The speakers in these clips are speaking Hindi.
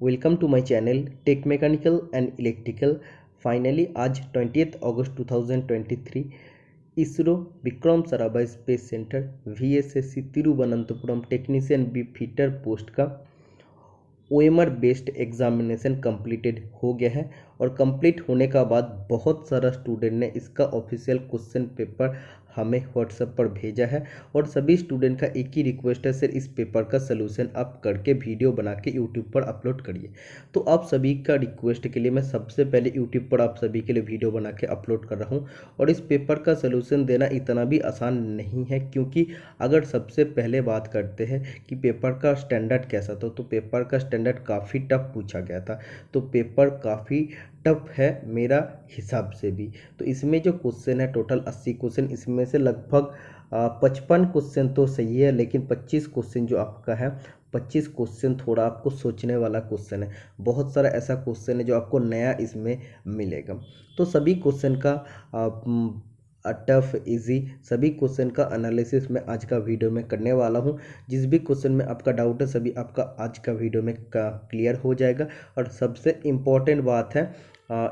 Welcome to my channel tech mechanical and electrical. Finally आज 20 अगस्त 2023 ISRO Vikram Sarabhai space centre VSSC Thiruvananthapuram technician B fitter post का OMR बेस्ड एग्जामिनेशन कंप्लीटेड हो गया है। और कंप्लीट होने का बाद बहुत सारा स्टूडेंट ने इसका ऑफिशियल क्वेश्चन पेपर हमें व्हाट्सएप पर भेजा है। और सभी स्टूडेंट का एक ही रिक्वेस्ट है, सर इस पेपर का सलूशन आप करके वीडियो बना के यूट्यूब पर अपलोड करिए। तो आप सभी का रिक्वेस्ट के लिए मैं सबसे पहले यूट्यूब पर आप सभी के लिए वीडियो बना के अपलोड कर रहा हूँ। और इस पेपर का सलूशन देना इतना भी आसान नहीं है, क्योंकि अगर सबसे पहले बात करते हैं कि पेपर का स्टैंडर्ड कैसा था, तो पेपर का स्टैंडर्ड काफ़ी टफ पूछा गया था। तो पेपर काफ़ी टफ है मेरा हिसाब से भी। तो इसमें जो क्वेश्चन है टोटल 80 क्वेश्चन, इसमें से लगभग 55 क्वेश्चन तो सही है, लेकिन 25 क्वेश्चन जो आपका है 25 क्वेश्चन थोड़ा आपको सोचने वाला क्वेश्चन है। बहुत सारा ऐसा क्वेश्चन है जो आपको नया इसमें मिलेगा। तो सभी क्वेश्चन का टफ इजी सभी क्वेश्चन का एनालिसिस मैं आज का वीडियो में करने वाला हूं। जिस भी क्वेश्चन में आपका डाउट है सभी आपका आज का वीडियो में क्लियर हो जाएगा। और सबसे इम्पोर्टेंट बात है,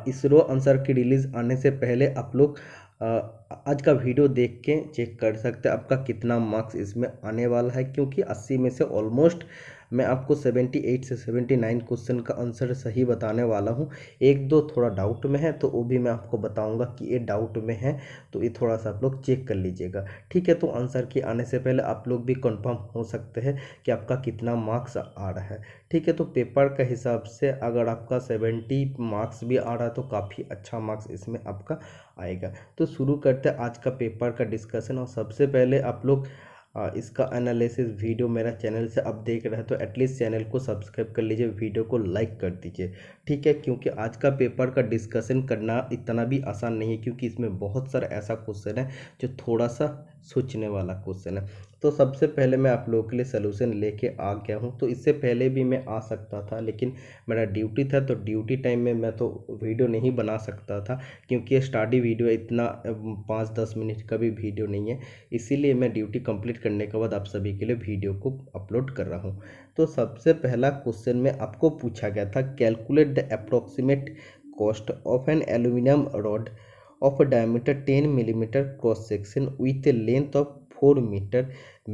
इसरो आंसर की रिलीज आने से पहले आप लोग आज का वीडियो देख के चेक कर सकते हैं आपका कितना मार्क्स इसमें आने वाला है, क्योंकि 80 में से ऑलमोस्ट मैं आपको 78 से 79 क्वेश्चन का आंसर सही बताने वाला हूं। एक दो थोड़ा डाउट में है तो वो भी मैं आपको बताऊंगा कि ये डाउट में है, तो ये थोड़ा सा आप लोग चेक कर लीजिएगा, ठीक है। तो आंसर के आने से पहले आप लोग भी कंफर्म हो सकते हैं कि आपका कितना मार्क्स आ रहा है, ठीक है। तो पेपर का हिसाब से अगर आपका 70 मार्क्स भी आ रहा है तो काफ़ी अच्छा मार्क्स इसमें आपका आएगा। तो शुरू करते हैं आज का पेपर का डिस्कशन। और सबसे पहले आप लोग इसका एनालिसिस वीडियो मेरा चैनल से अब देख रहे हैं तो एटलीस्ट चैनल को सब्सक्राइब कर लीजिए, वीडियो को लाइक कर दीजिए, ठीक है। क्योंकि आज का पेपर का डिस्कशन करना इतना भी आसान नहीं है, क्योंकि इसमें बहुत सारा ऐसा क्वेश्चन है जो थोड़ा सा सोचने वाला क्वेश्चन है। तो सबसे पहले मैं आप लोगों के लिए सलूशन लेके आ गया हूँ। तो इससे पहले भी मैं आ सकता था, लेकिन मेरा ड्यूटी था, तो ड्यूटी टाइम में मैं तो वीडियो नहीं बना सकता था, क्योंकि ये स्टडी वीडियो इतना 5-10 मिनट का भी वीडियो नहीं है। इसीलिए मैं ड्यूटी कंप्लीट करने के बाद आप सभी के लिए वीडियो को अपलोड कर रहा हूँ। तो सबसे पहला क्वेश्चन में आपको पूछा गया था, calculate the approximate cost of an aluminium rod of a diameter 10 millimeter cross section with a length of 4 meter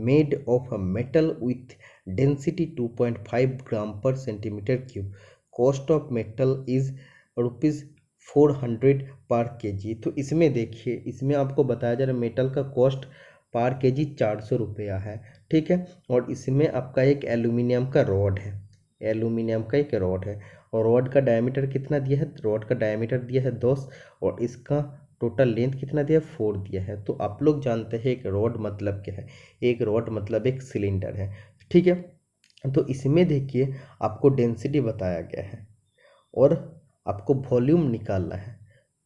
made of a metal with density 2.5 gram per centimeter cube. Cost of metal is rupees 400 पर kg। तो इसमें देखिए, इसमें आपको बताया जा रहा है मेटल का कॉस्ट पर kg 400 रुपया है, ठीक है। और इसमें आपका एक एल्यूमिनियम का रॉड है, एल्यूमिनियम का एक रॉड है। और रॉड का डायमीटर कितना दिया है, रॉड का डायमीटर दिया है 10, और इसका टोटल लेंथ कितना दिया है 4 दिया है। तो आप लोग जानते हैं एक रॉड मतलब क्या है, एक रॉड मतलब एक सिलेंडर है, ठीक है। तो इसमें देखिए आपको डेंसिटी बताया गया है और आपको वॉल्यूम निकालना है।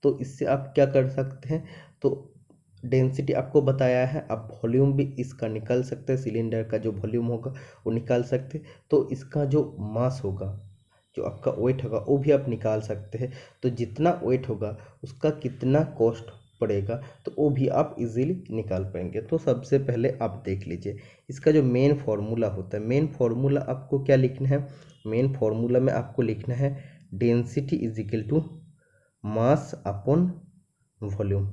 तो इससे आप क्या कर सकते हैं, तो डेंसिटी आपको बताया है, आप वॉल्यूम भी इसका निकाल सकते हैं, सिलेंडर का जो वॉल्यूम होगा वो निकाल सकते हैं। तो इसका जो मास होगा, जो आपका वेट होगा वो भी आप निकाल सकते हैं। तो जितना वेट होगा उसका कितना कॉस्ट पड़ेगा तो वो भी आप इजीली निकाल पाएंगे। तो सबसे पहले आप देख लीजिए इसका जो मेन फार्मूला होता है, मेन फार्मूला आपको क्या लिखना है, मेन फार्मूला में आपको लिखना है density is equal to mass upon volume,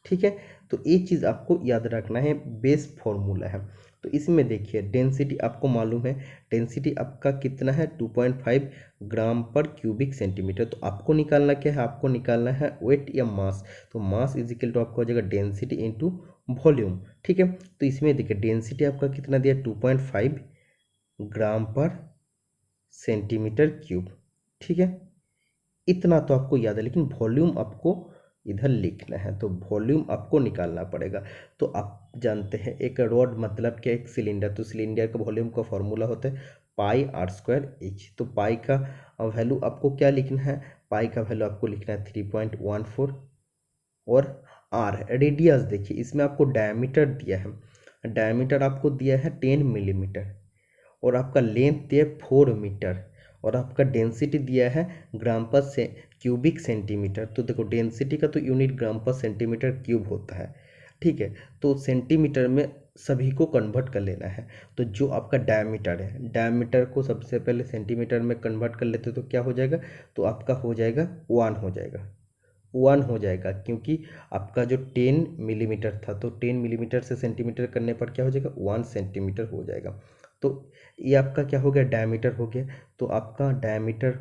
ठीक है। तो ये चीज़ आपको याद रखना है, बेस फॉर्मूला है। तो इसमें देखिए डेंसिटी आपको मालूम है, डेंसिटी आपका कितना है 2.5 ग्राम पर क्यूबिक सेंटीमीटर। तो आपको निकालना क्या है, आपको निकालना है वेट या मास। तो मास इज इक्वल टू आपको हो जाएगा डेंसिटी इनटू वॉल्यूम, ठीक है। तो इसमें देखिए डेंसिटी आपका कितना दिया 2.5 ग्राम पर सेंटीमीटर क्यूब, ठीक है। इतना तो आपको याद है, लेकिन वॉल्यूम आपको इधर लिखना है, तो वॉल्यूम आपको निकालना पड़ेगा। तो आप जानते हैं एक रॉड मतलब क्या, एक सिलेंडर, तो सिलेंडर का वॉल्यूम का फॉर्मूला होता है पाई आर स्क्वायर एच। तो पाई का वैल्यू आपको क्या लिखना है, पाई का वैल्यू आपको लिखना है 3.14। और आर रेडियस देखिए इसमें आपको डायमीटर दिया है, डायमीटर आपको दिया है 10 मिलीमीटर, और आपका लेंथ दिया है 4 मीटर, और आपका डेंसिटी दिया है ग्राम पर से क्यूबिक सेंटीमीटर। तो देखो डेंसिटी का तो यूनिट ग्राम पर सेंटीमीटर क्यूब होता है, ठीक है। तो सेंटीमीटर में सभी को कन्वर्ट कर लेना है। तो जो आपका डायमीटर है, डायमीटर को सबसे पहले सेंटीमीटर में कन्वर्ट कर लेते तो क्या हो जाएगा, तो आपका हो जाएगा 1 हो जाएगा, 1 हो जाएगा, क्योंकि आपका जो 10 मिलीमीटर था तो 10 मिलीमीटर से सेंटीमीटर करने पर क्या हो जाएगा, 1 सेंटीमीटर हो जाएगा। तो ये आपका क्या हो गया, डायमीटर हो गया। तो आपका डायमीटर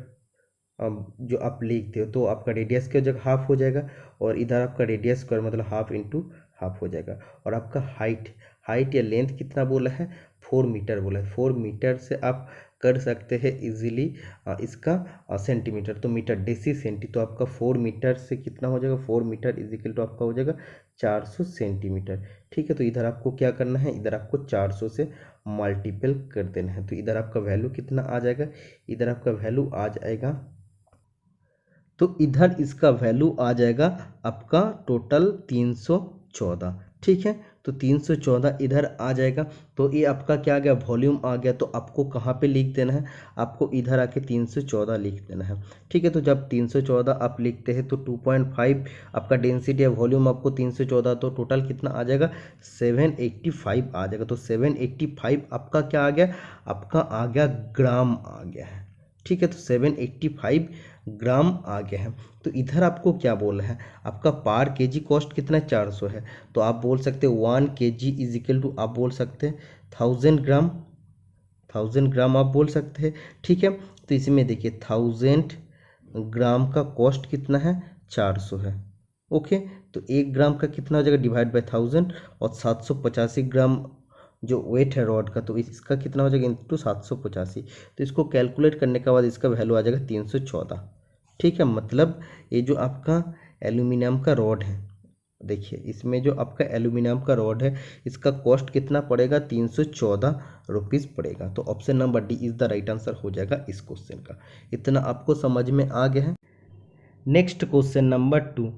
जो आप लिखते हो तो आपका रेडियस की जगह हाफ हो जाएगा, और इधर आपका रेडियस स्क्वायर मतलब हाफ इंटू हाफ हो जाएगा। और आपका हाइट, हाइट या लेंथ कितना बोला है, 4 मीटर बोला है। 4 मीटर से आप कर सकते हैं इजीली इसका सेंटीमीटर, तो मीटर डेसी सेंटी, तो आपका 4 मीटर से कितना हो जाएगा, 4 मीटर इज इक्वल टू आपका हो जाएगा 400 सेंटीमीटर। ठीक है, तो इधर आपको क्या करना है, इधर आपको 400 से मल्टीपल कर देना है। तो इधर आपका वैल्यू कितना आ जाएगा, इधर आपका वैल्यू आ जाएगा, तो इधर इसका वैल्यू आ जाएगा आपका टोटल 314। ठीक है, तो 314 इधर आ जाएगा। तो ये आपका क्या आ गया, वॉल्यूम आ गया। तो आपको कहाँ पे लिख देना है, आपको इधर आके 314 लिख देना है। ठीक है, तो जब 314 आप लिखते हैं तो 2.5 आपका डेंसिटी है, वॉल्यूम आपको 314, तो टोटल कितना आ जाएगा, 785 आ जाएगा। तो 785 आपका क्या आ गया, आपका आ गया ग्राम आ गया है। ठीक है, तो 785 ग्राम आ गया है। तो इधर आपको क्या बोला है, आपका पर केजी कॉस्ट कितना है, 400 है। तो आप बोल सकते हैं 1 केजी इज इक्वल टू, आप बोल सकते हैं 1000 ग्राम, 1000 ग्राम आप बोल सकते हैं। ठीक है, तो इसमें देखिए 1000 ग्राम का कॉस्ट कितना है, 400 है। ओके, तो 1 ग्राम का कितना हो जाएगा, डिवाइड बाय 1000, और 785 ग्राम जो वेट है रॉड का, तो इसका कितना हो जाएगा, इंटू 785। तो इसको कैलकुलेट करने के बाद इसका वैल्यू आ जाएगा 314। ठीक है, मतलब ये जो आपका एल्यूमिनियम का रॉड है, देखिए इसमें जो आपका एल्यूमिनियम का रॉड है इसका कॉस्ट कितना पड़ेगा, 314 रुपीज़ पड़ेगा। तो option number D is the right answer हो जाएगा इस क्वेश्चन का। इतना आपको समझ में आ गया है। नेक्स्ट क्वेश्चन नंबर 2,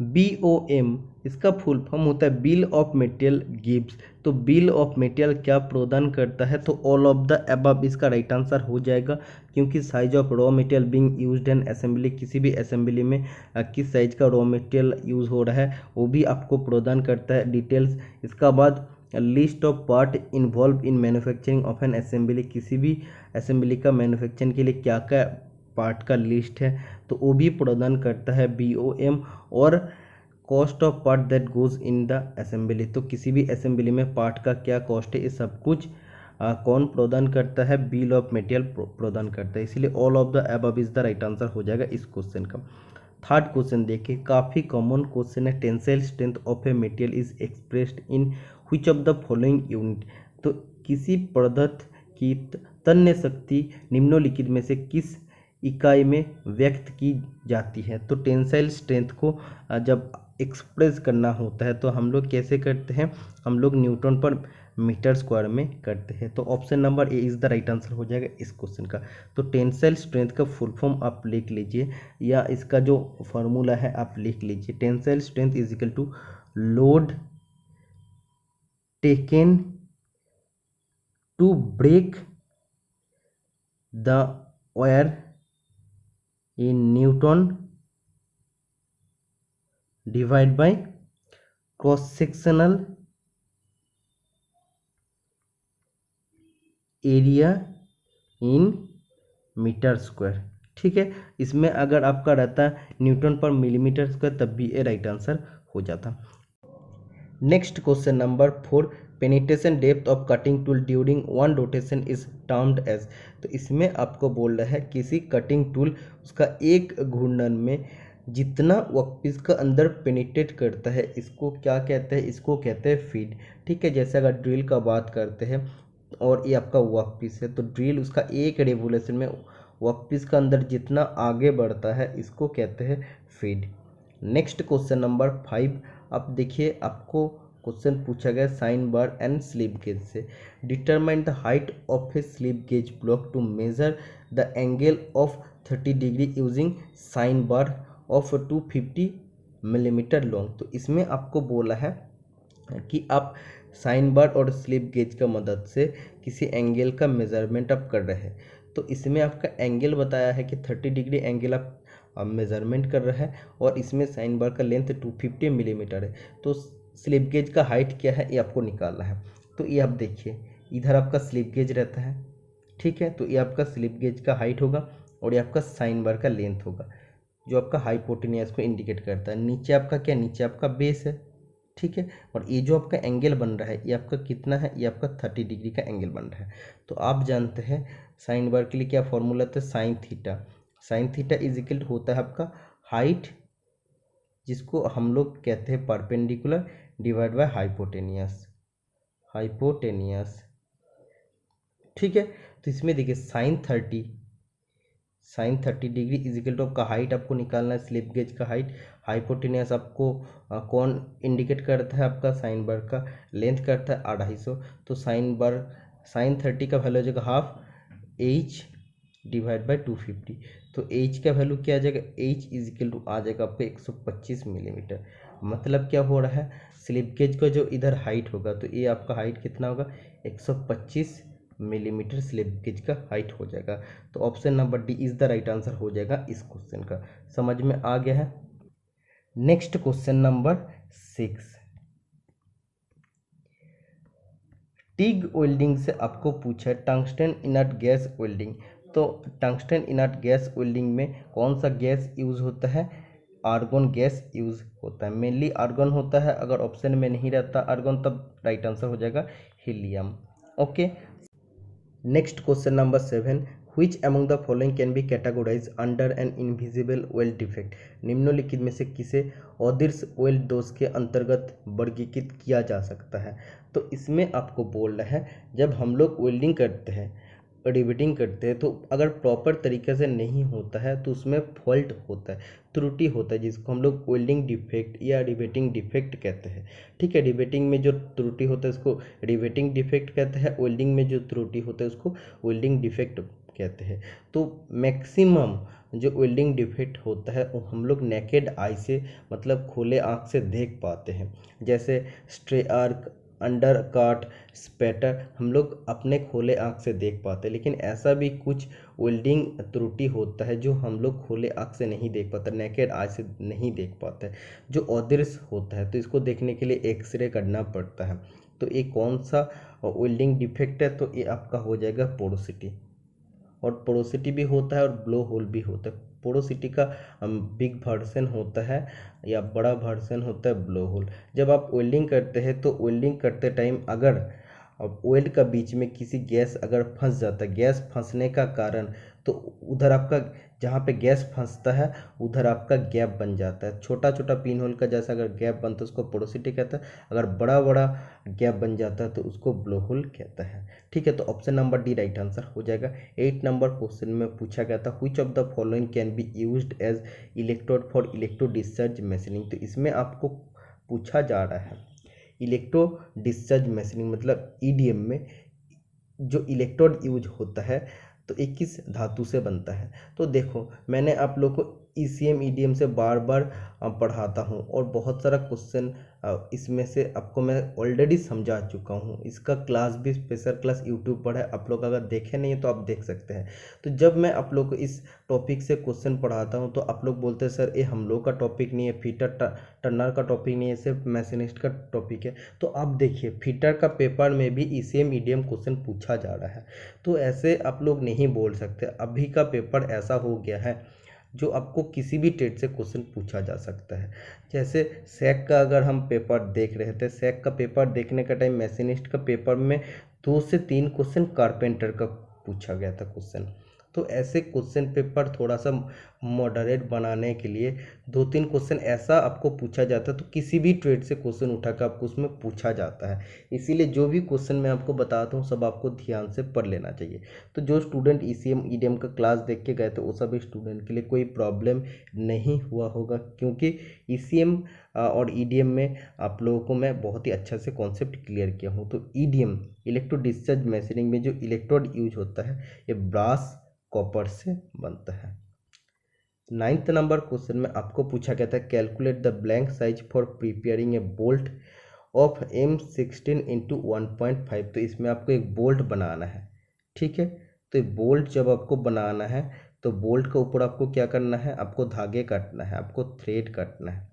BOM इसका फुल फॉर्म होता है बिल ऑफ मटेरियल गिव्स। तो बिल ऑफ मटेरियल क्या प्रदान करता है, तो ऑल ऑफ द अबव इसका राइट आंसर हो जाएगा, क्योंकि size of raw material being used in assembly, किसी भी असेंबली में किस साइज का रॉ मटेरियल यूज़ हो रहा है वो भी आपको प्रदान करता है डिटेल्स। इसका बाद list of part involve in manufacturing of N assembly, किसी भी असेंबली का मैन्युफैक्चरिंग के लिए क्या क्या पार्ट का लिस्ट है तो वो भी प्रदान करता है BOM। और cost of part that goes in the assembly, तो किसी भी असेंबली में पार्ट का क्या कॉस्ट है ये सब कुछ कौन प्रदान करता है, बिल ऑफ मटेरियल प्रदान करता है। इसलिए all of the above is the right answer हो जाएगा इस क्वेश्चन का। थर्ड क्वेश्चन देखिए, काफ़ी कॉमन क्वेश्चन है, tensile strength of a material is expressed in which of the following unit. तो किसी पदार्थ की तन्य शक्ति निम्नलिखित में से किस इकाई में व्यक्त की जाती है। तो टेंसाइल स्ट्रेंथ को जब एक्सप्रेस करना होता है तो हम लोग कैसे करते हैं, हम लोग न्यूटन पर मीटर स्क्वायर में करते हैं। तो option number A is the right answer हो जाएगा इस क्वेश्चन का। तो टेंसाइल स्ट्रेंथ का फुल फॉर्म आप लिख लीजिए, या इसका जो फॉर्मूला है आप लिख लीजिए। Tensile strength is equal to load taken to break the wire in Newton divide by cross sectional area in metre square. ठीक है, इसमें अगर आपका रहता न्यूटन पर मिलीमीटर स्क्वायर तब भी ये राइट आंसर हो जाता। Next question number 4, penetration depth of cutting tool during one rotation is termed as. तो इसमें आपको बोल रहा है किसी कटिंग टूल उसका एक घूर्णन में जितना वर्कपीस का अंदर पेनिट्रेट करता है इसको क्या कहते हैं, इसको कहते हैं फीड। ठीक है, जैसे अगर ड्रिल का बात करते हैं और ये आपका वर्कपीस है, तो ड्रिल उसका एक रेवोल्यूशन में वर्कपीस का अंदर जितना आगे बढ़ता है इसको कहते हैं फीड। नेक्स्ट क्वेश्चन नंबर 5, अब देखिए आपको क्वेश्चन पूछा गया sine bar and slip gauge से। Determine the height of a slip gauge block to measure the angle of 30 degree using sine bar of 250 millimetre long. तो इसमें आपको बोला है कि आप साइन बार और स्लिप गेज का मदद से किसी एंगल का मेजरमेंट आप कर रहे हैं। तो इसमें आपका एंगल बताया है कि 30 डिग्री एंगल आप मेजरमेंट कर रहा है, और इसमें साइन बार का लेंथ 250 मिलीमीटर है। तो स्लिप गेज का हाइट क्या है ये आपको निकालना है। तो ये आप देखिए, इधर आपका स्लिप गेज रहता है, ठीक है, तो ये आपका स्लिप गेज का हाइट होगा और ये आपका साइन बार का लेंथ होगा, जो आपका हाइपोटेनियस को इंडिकेट करता है। नीचे आपका क्या, नीचे आपका बेस है, ठीक है, और ये जो आपका एंगल बन रहा है ये आपका कितना है, ये आपका 30 डिग्री का एंगल बन रहा है। तो आप जानते हैं साइन बार के लिए क्या फॉर्मूला था, sine theta. Sine theta is equal होता है आपका हाइट, जिसको हम लोग कहते हैं perpendicular, divide by hypotenuse, hypotenuse, ठीक है। तो इसमें देखिए sine 30 degree is equal to आपका हाइट आपको निकालना है, स्लिप गेज का हाइट। हाइपोटेनियस आपको कौन इंडिकेट करता है, आपका साइन बार का लेंथ करता है 250। तो साइन 30 का वैल्यू हो जाएगा हाफ एच डिवाइड बाई 250। तो एच का वैल्यू क्या आ जाएगा, एच इज इक्वल टू आ जाएगा आपका 125 मिलीमीटर। मतलब क्या हो रहा है, स्लिप गेज का जो इधर हाइट होगा तो ये आपका हाइट कितना होगा, 125 मिलीमीटर स्लिप गेज का हाइट हो जाएगा। तो option number D is the right answer हो जाएगा इस क्वेश्चन का। समझ में आ गया है। Next question number 6, TIG welding से आपको पूछा है टंगस्टन इनर्ट गैस वेल्डिंग। तो टंगस्टन इनर्ट गैस वेल्डिंग में कौन सा गैस यूज होता है, आर्गन गैस यूज होता है, मेनली आर्गन होता है। अगर ऑप्शन में नहीं रहता आर्गन तब राइट आंसर हो जाएगा helium. Okay, next question number 7, which among the following can be categorise under an invisible weld defect. निम्नलिखित में से किसे अदृश्य वेल्ड दोष के अंतर्गत वर्गीकृत किया जा सकता है। तो इसमें आपको बोल रहा है, जब हम लोग वेल्डिंग करते हैं, रिवेटिंग करते हैं, तो अगर प्रॉपर तरीके से नहीं होता है तो उसमें फॉल्ट होता है, त्रुटि होता है, जिसको हम लोग वेल्डिंग डिफेक्ट या रिवेटिंग डिफेक्ट कहते हैं, ठीक है। रिवेटिंग में जो त्रुटि होता है उसको रिवेटिंग डिफेक्ट कहते हैं, वेल्डिंग में जो त्रुटि होता है उसको वेल्डिंग डिफेक्ट कहते हैं। तो मैक्सिमम जो वेल्डिंग डिफेक्ट होता है वो हम लोग नेकेड आई से, मतलब खुले आँख से देख पाते हैं। जैसे स्ट्रे आर्क, अंडर काट, स्पैटर हम लोग अपने खोले आँख से देख पाते हैं। लेकिन ऐसा भी कुछ वेल्डिंग त्रुटि होता है जो हम लोग खोले आँख से नहीं देख पाते, नेकेड आई से नहीं देख पाते, जो अदृश्य होता है। तो इसको देखने के लिए एक्सरे करना पड़ता है। तो ये कौन सा वेल्डिंग डिफेक्ट है, तो ये आपका हो जाएगा पोरोसिटी। और पोरोसिटी भी होता है और ब्लो होल भी होता है। पोरोसिटी का बिग वर्जन होता है या बड़ा वर्जन होता है ब्लो होल। जब आप वेल्डिंग करते हैं तो वेल्डिंग करते टाइम अगर वेल्ड का बीच में किसी गैस अगर फंस जाता है, गैस फंसने का कारण, तो उधर आपका जहाँ पे गैस फंसता है उधर आपका गैप बन जाता है। छोटा छोटा पिन होल का जैसा अगर गैप बनता है उसको पोरोसिटी कहता है, अगर बड़ा बड़ा गैप बन जाता है तो उसको ब्लो होल कहता है, ठीक है। तो option number D right answer हो जाएगा। 8 नंबर क्वेश्चन में पूछा गया था, which of the following can be used as electrode for electro discharge machining. तो इसमें आपको पूछा जा रहा है इलेक्ट्रो डिस्चार्ज मशीनिंग, मतलब ईडीएम में जो इलेक्ट्रोड यूज होता है तो ये किस धातु से बनता है। तो देखो, मैंने आप लोग को ईसीएम ईडीएम से बार बार पढ़ाता हूँ और बहुत सारा क्वेश्चन इसमें से आपको मैं ऑलरेडी समझा चुका हूँ। इसका क्लास भी, स्पेशल क्लास यूट्यूब पर है, आप लोग अगर देखे नहीं है तो आप देख सकते हैं। तो जब मैं आप लोग को इस टॉपिक से क्वेश्चन पढ़ाता हूँ तो आप लोग बोलते हैं सर ये हम लोग का टॉपिक नहीं है, फीटर टर्नर का टॉपिक नहीं है, सिर्फ मैशिनिस्ट का टॉपिक है। तो आप देखिए फीटर का पेपर में भी ईसीएम ईडीएम क्वेश्चन पूछा जा रहा है। तो ऐसे आप लोग नहीं बोल सकते। अभी का पेपर ऐसा हो गया है जो आपको किसी भी ट्रेड से क्वेश्चन पूछा जा सकता है। जैसे सैक का अगर हम पेपर देख रहे थे, सैक का पेपर देखने का टाइम मैशिनिस्ट का पेपर में 2 से 3 क्वेश्चन कारपेंटर का पूछा गया था क्वेश्चन। तो ऐसे क्वेश्चन पेपर थोड़ा सा मॉडरेट बनाने के लिए 2-3 क्वेश्चन ऐसा आपको पूछा जाता है, तो किसी भी ट्रेड से क्वेश्चन उठाकर आपको उसमें पूछा जाता है। इसीलिए जो भी क्वेश्चन मैं आपको बताता हूँ सब आपको ध्यान से पढ़ लेना चाहिए। तो जो स्टूडेंट ईसीएम ईडीएम का क्लास देख के गए थे वो सभी स्टूडेंट के लिए कोई प्रॉब्लम नहीं हुआ होगा, क्योंकि ईसीएम और ईडीएम में आप लोगों को मैं बहुत ही अच्छा से कॉन्सेप्ट क्लियर किया हूँ। तो ईडीएम इलेक्ट्रो डिस्चार्ज मशीनिंग में जो इलेक्ट्रोड यूज होता है ये ब्रास कॉपर से बनता है। 9th नंबर क्वेश्चन में आपको पूछा गया था, calculate the blank size for preparing A bolt of M16 into 1.5। तो इसमें आपको एक बोल्ट बनाना है, ठीक है। तो बोल्ट जब आपको बनाना है तो बोल्ट के ऊपर आपको क्या करना है, आपको धागे काटना है, आपको थ्रेड काटना है।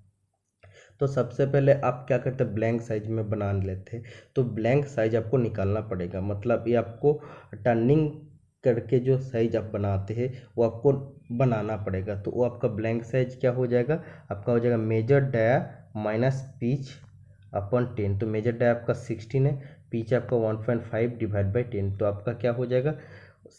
तो सबसे पहले आप क्या करते हैं, ब्लैंक साइज में बना लेते हैं। तो ब्लैंक साइज आपको निकालना पड़ेगा, मतलब ये आपको टर्निंग करके जो साइज आप बनाते हैं वो आपको बनाना पड़ेगा। तो वो आपका ब्लैंक साइज क्या हो जाएगा, आपका हो जाएगा मेजर डाया माइनस पिच अपन 10। तो मेजर डाया आपका 16 है, पिच आपका 1.5 डिवाइड बाई 10, तो आपका क्या हो जाएगा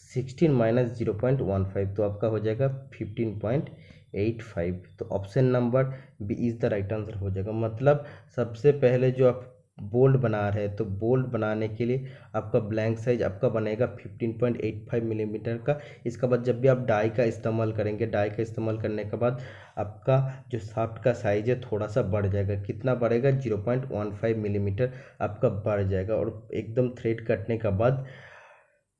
16 माइनस 0.15, तो आपका हो जाएगा 15.85। तो option number B is the right answer हो जाएगा। मतलब सबसे पहले जो आप बोल्ड बना रहे हैं, तो बोल्ड बनाने के लिए आपका ब्लैंक साइज आपका बनेगा 15.85 मिलीमीटर का। इसके बाद जब भी आप डाई का इस्तेमाल करेंगे, डाई का इस्तेमाल करने के बाद आपका जो शाफ्ट का साइज है थोड़ा सा बढ़ जाएगा। कितना बढ़ेगा, 0.15 मिलीमीटर आपका बढ़ जाएगा। और एकदम थ्रेड कटने के बाद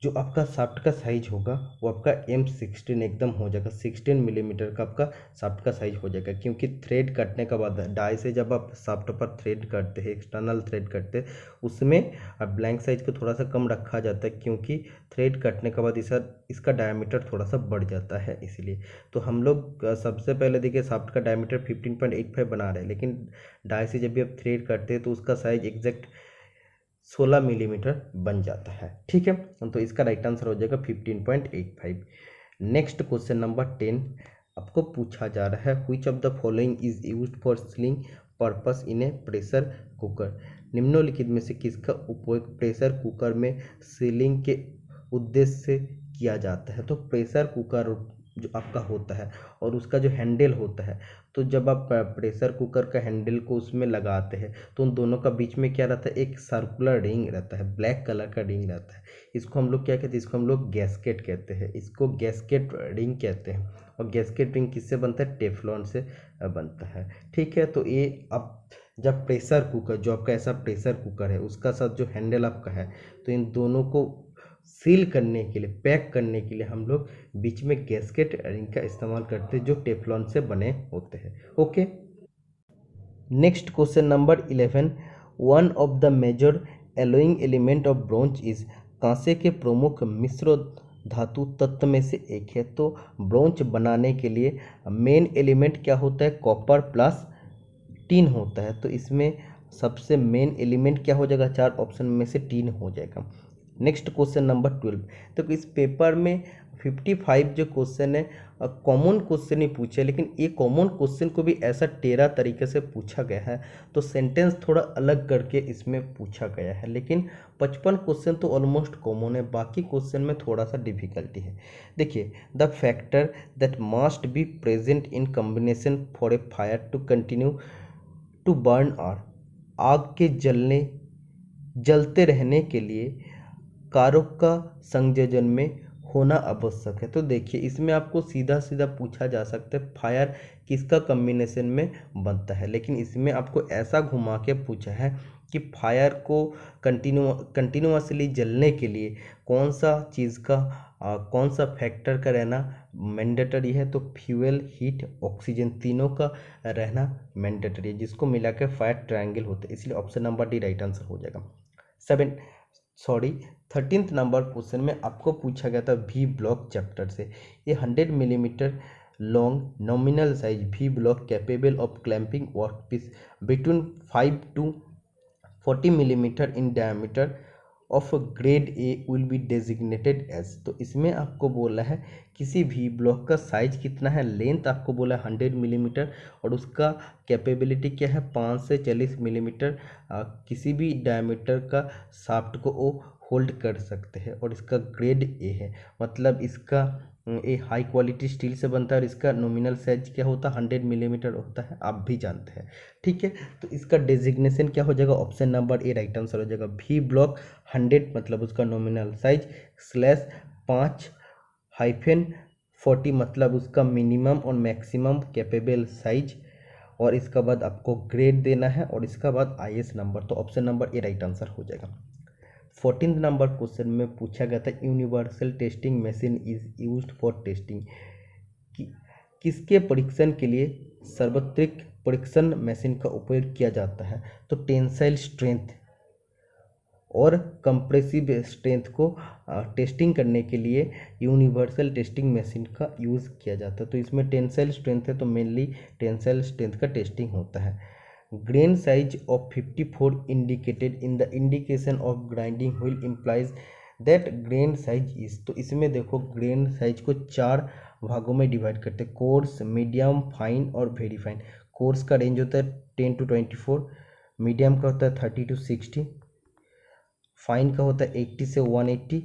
जो आपका शाफ्ट का साइज होगा वो आपका M16 एकदम हो जाएगा। 16 मिलीमीटर का आपका शाफ्ट का साइज हो जाएगा, क्योंकि थ्रेड कटने के बाद डाई से जब आप शाफ्ट पर थ्रेड करते हैं, एक्सटर्नल थ्रेड करते हैं, उसमें ब्लैंक साइज को थोड़ा सा कम रखा जाता है, क्योंकि थ्रेड कटने के बाद इसका डायमीटर थोड़ा सा बढ़ जाता है इसलिए। तो हम लोग सबसे पहले देखिए शाफ्ट का डायमीटर 15.85 बना रहे हैं, लेकिन डाई से जब भी आप थ्रेड करते हैं तो उसका साइज एग्जैक्ट 16 मिलीमीटर बन जाता है। ठीक है, तो इसका राइट आंसर हो जाएगा 15.85। नेक्स्ट क्वेश्चन नंबर 10 आपको पूछा जा रहा है, which of the following is used for ceiling purpose in A pressure cooker. निम्नलिखित में से किसका उपयोग प्रेशर कुकर में सीलिंग के उद्देश्य से किया जाता है। तो प्रेशर कुकर जो आपका होता है और उसका जो हैंडल होता है, तो जब आप प्रेशर कुकर का हैंडल को उसमें लगाते हैं तो उन दोनों का बीच में क्या रहता है, एक सर्कुलर रिंग रहता है, ब्लैक कलर का रिंग रहता है। इसको हम लोग क्या कहते हैं, इसको हम लोग गैस्केट कहते हैं, इसको गैस्केट रिंग कहते हैं। और गैस्केट रिंग किससे बनता है, टेफ्लॉन से बनता है। ठीक है, तो ये अब जब प्रेशर कुकर जो आपका ऐसा प्रेशर कुकर है उसका साथ जो हैंडल आपका है, तो इन दोनों को सील करने के लिए, पैक करने के लिए हम लोग बीच में गैस्केट रिंग का इस्तेमाल करते हैं, जो टेफ्लॉन से बने होते हैं। Okay, next question number 11, one of the major alloying element of bronze is. कांसे के प्रमुख मिश्र धातु तत्व में से एक है। तो ब्रोंज बनाने के लिए मेन एलिमेंट क्या होता है, कॉपर प्लस टीन होता है। तो इसमें सबसे मेन एलिमेंट क्या हो जाएगा, चार ऑप्शन में से टीन हो जाएगा। नेक्स्ट क्वेश्चन नंबर 12, तो इस पेपर में 55 जो क्वेश्चन है कॉमन क्वेश्चन ही पूछे, लेकिन ये कॉमन क्वेश्चन को भी ऐसा टेढ़ा तरीके से पूछा गया है, तो सेंटेंस थोड़ा अलग करके इसमें पूछा गया है। लेकिन 55 क्वेश्चन तो ऑलमोस्ट कॉमन है, बाकी क्वेश्चन में थोड़ा सा डिफिकल्टी है। देखिए, the factor that must be present in combination for a fire to continue to burn are. आग के जलते रहने के लिए कारक का संयोजन में होना आवश्यक है। तो देखिए, इसमें आपको सीधा सीधा पूछा जा सकता है फायर किसका कॉम्बिनेशन में बनता है, लेकिन इसमें आपको ऐसा घुमा के पूछा है कि फायर को कंटिन्यूअसली जलने के लिए कौन सा चीज़ का कौन सा फैक्टर का रहना मैंडेटरी है। तो फ्यूल, हीट, ऑक्सीजन तीनों का रहना मैंडेटरी है, जिसको मिला के फायर ट्रायंगल होता है। इसलिए option number D right answer हो जाएगा। 13th नंबर क्वेश्चन में आपको पूछा गया था वी ब्लॉक चैप्टर से। ये 100 millimetre long nominal size V block capable of clamping workpiece between 5 to 40 millimetre in diameter of grade A will be designated as. तो इसमें आपको बोला है किसी भी ब्लॉक का साइज कितना है, लेंथ आपको बोला है 100 मिलीमीटर और उसका कैपेबिलिटी क्या है 5 से 40 मिलीमीटर किसी भी डायमीटर का शाफ्ट को वो होल्ड कर सकते हैं। और इसका ग्रेड ए है, मतलब इसका ये हाई क्वालिटी स्टील से बनता है और इसका नॉमिनल साइज क्या होता है 100 मिलीमीटर होता है, आप भी जानते हैं। ठीक है, तो इसका डेजिग्नेशन क्या हो जाएगा, option number A right answer हो जाएगा। वी ब्लॉक 100 मतलब उसका नॉमिनल साइज स्लैश 5-40 मतलब उसका मिनिमम और मैक्सिमम कैपेबल साइज, और इसका बाद आपको ग्रेड देना है और इसका बाद IS नंबर। तो option number A right answer हो जाएगा। 14th नंबर क्वेश्चन में पूछा गया था universal testing machine is used for testing. किसके परीक्षण के लिए सार्वत्रिक परीक्षण मशीन का उपयोग किया जाता है। तो टेंसाइल स्ट्रेंथ और कंप्रेसिव स्ट्रेंथ को टेस्टिंग करने के लिए यूनिवर्सल टेस्टिंग मशीन का यूज़ किया जाता है। तो इसमें टेंसाइल स्ट्रेंथ है तो मेनली टेंसाइल स्ट्रेंथ का टेस्टिंग होता है। Grain size of 54 indicated in the indication of grinding wheel implies that grain size is. तो इसमें देखो ग्रेन साइज को 4 भागों में डिवाइड करते हैं, कोर्स, मीडियम, फाइन और वेरी फाइन। कोर्स का रेंज होता है 10 to 24, मीडियम का होता है 30 to 60, फाइन का होता है 80 से 180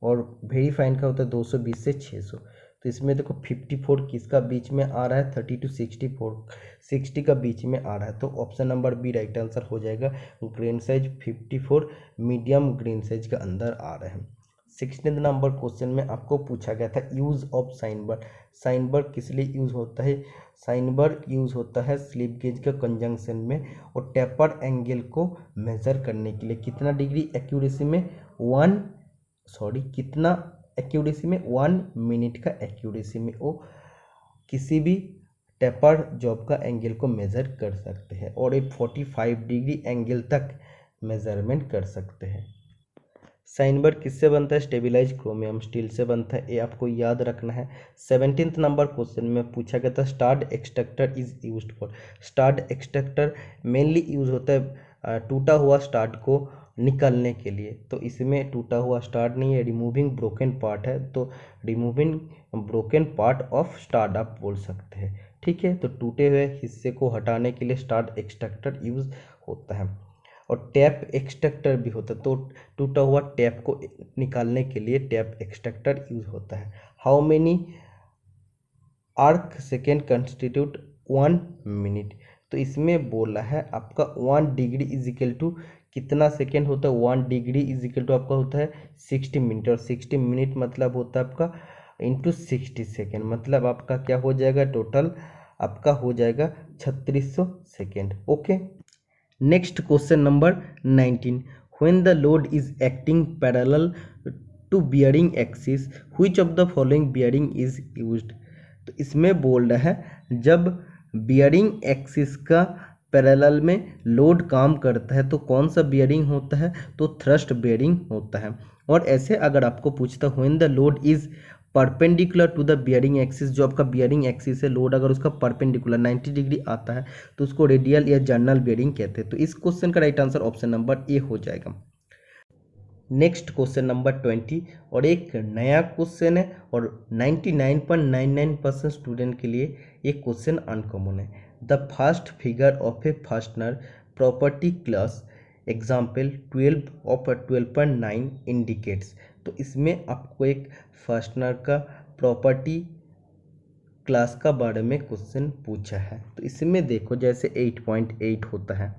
और वेरी फाइन का होता है 220 से 600। तो इसमें देखो 54 किसका बीच में आ रहा है, 30 to 64, 60 का बीच में आ रहा है। तो option number B right answer हो जाएगा। Grain size 54 medium grain size के अंदर आ रहे हैं। 16 नंबर क्वेश्चन में आपको पूछा गया था use of sine bar. Sine bar किस लिए यूज़ होता है? साइन बार यूज़ होता है स्लिप गेज के कंजंक्शन में और टेपर एंगल को मेजर करने के लिए। कितना डिग्री एक्यूरेसी में? कितना एक्यूरेसी में? 1 मिनट का एक्यूरेसी में वो किसी भी टेपर जॉब का एंगल को मेज़र कर सकते हैं और एक 45 डिग्री एंगल तक मेजरमेंट कर सकते हैं। साइन बार किससे बनता है? स्टेबिलाइज क्रोमियम स्टील से बनता है, ये आपको याद रखना है। 17 नंबर क्वेश्चन में पूछा गया था stud extractor is used for. Stud extractor mainly use होता है टूटा हुआ स्टार्ड को निकालने के लिए। तो इसमें टूटा हुआ स्टार्ड नहीं है, रिमूविंग ब्रोकन पार्ट है, तो रिमूविंग ब्रोकन पार्ट ऑफ स्टार्ड आप बोल सकते हैं। ठीक है, तो टूटे हुए हिस्से को हटाने के लिए स्टार्ड एक्सट्रैक्टर यूज होता है। और टैप एक्सट्रैक्टर भी होता है, तो टूटा हुआ टैप को निकालने के लिए टैप एक्सट्रैक्टर यूज होता है। How many arc second constitute 1 minute? तो इसमें बोला है आपका 1 डिग्री इज इक्वल टू कितना सेकेंड होता है? 1 डिग्री इज इक्वल टू आपका होता है 60 मिनट, और 60 मिनट मतलब होता है आपका इंटू 60 सेकेंड, मतलब आपका क्या हो जाएगा? टोटल आपका हो जाएगा 3600 second. Okay, next question number 19, when the load is acting parallel to bearing axis which of the following bearing is used? तो इसमें बोल रहा है जब बियरिंग एक्सिस का पैरेलल में लोड काम करता है तो कौन सा बियरिंग होता है? तो थ्रस्ट बियरिंग होता है। और ऐसे अगर आपको पूछता when the load is perpendicular to the bearing axis, जो आपका बियरिंग एक्सिस है लोड अगर उसका परपेंडिकुलर 90 डिग्री आता है तो उसको रेडियल या जर्नल बियरिंग कहते हैं। तो इस क्वेश्चन का right answer option number A हो जाएगा। नेक्स्ट क्वेश्चन नंबर 20 और एक नया क्वेश्चन है और 99.99% स्टूडेंट के लिए ये क्वेश्चन अनकॉमन है। The first figure of A fastener property class example 12 of 12.9 indicates. तो इसमें आपको एक फास्टनर का प्रॉपर्टी क्लास का बारे में क्वेश्चन पूछा है। तो इसमें देखो जैसे 8.8 होता है,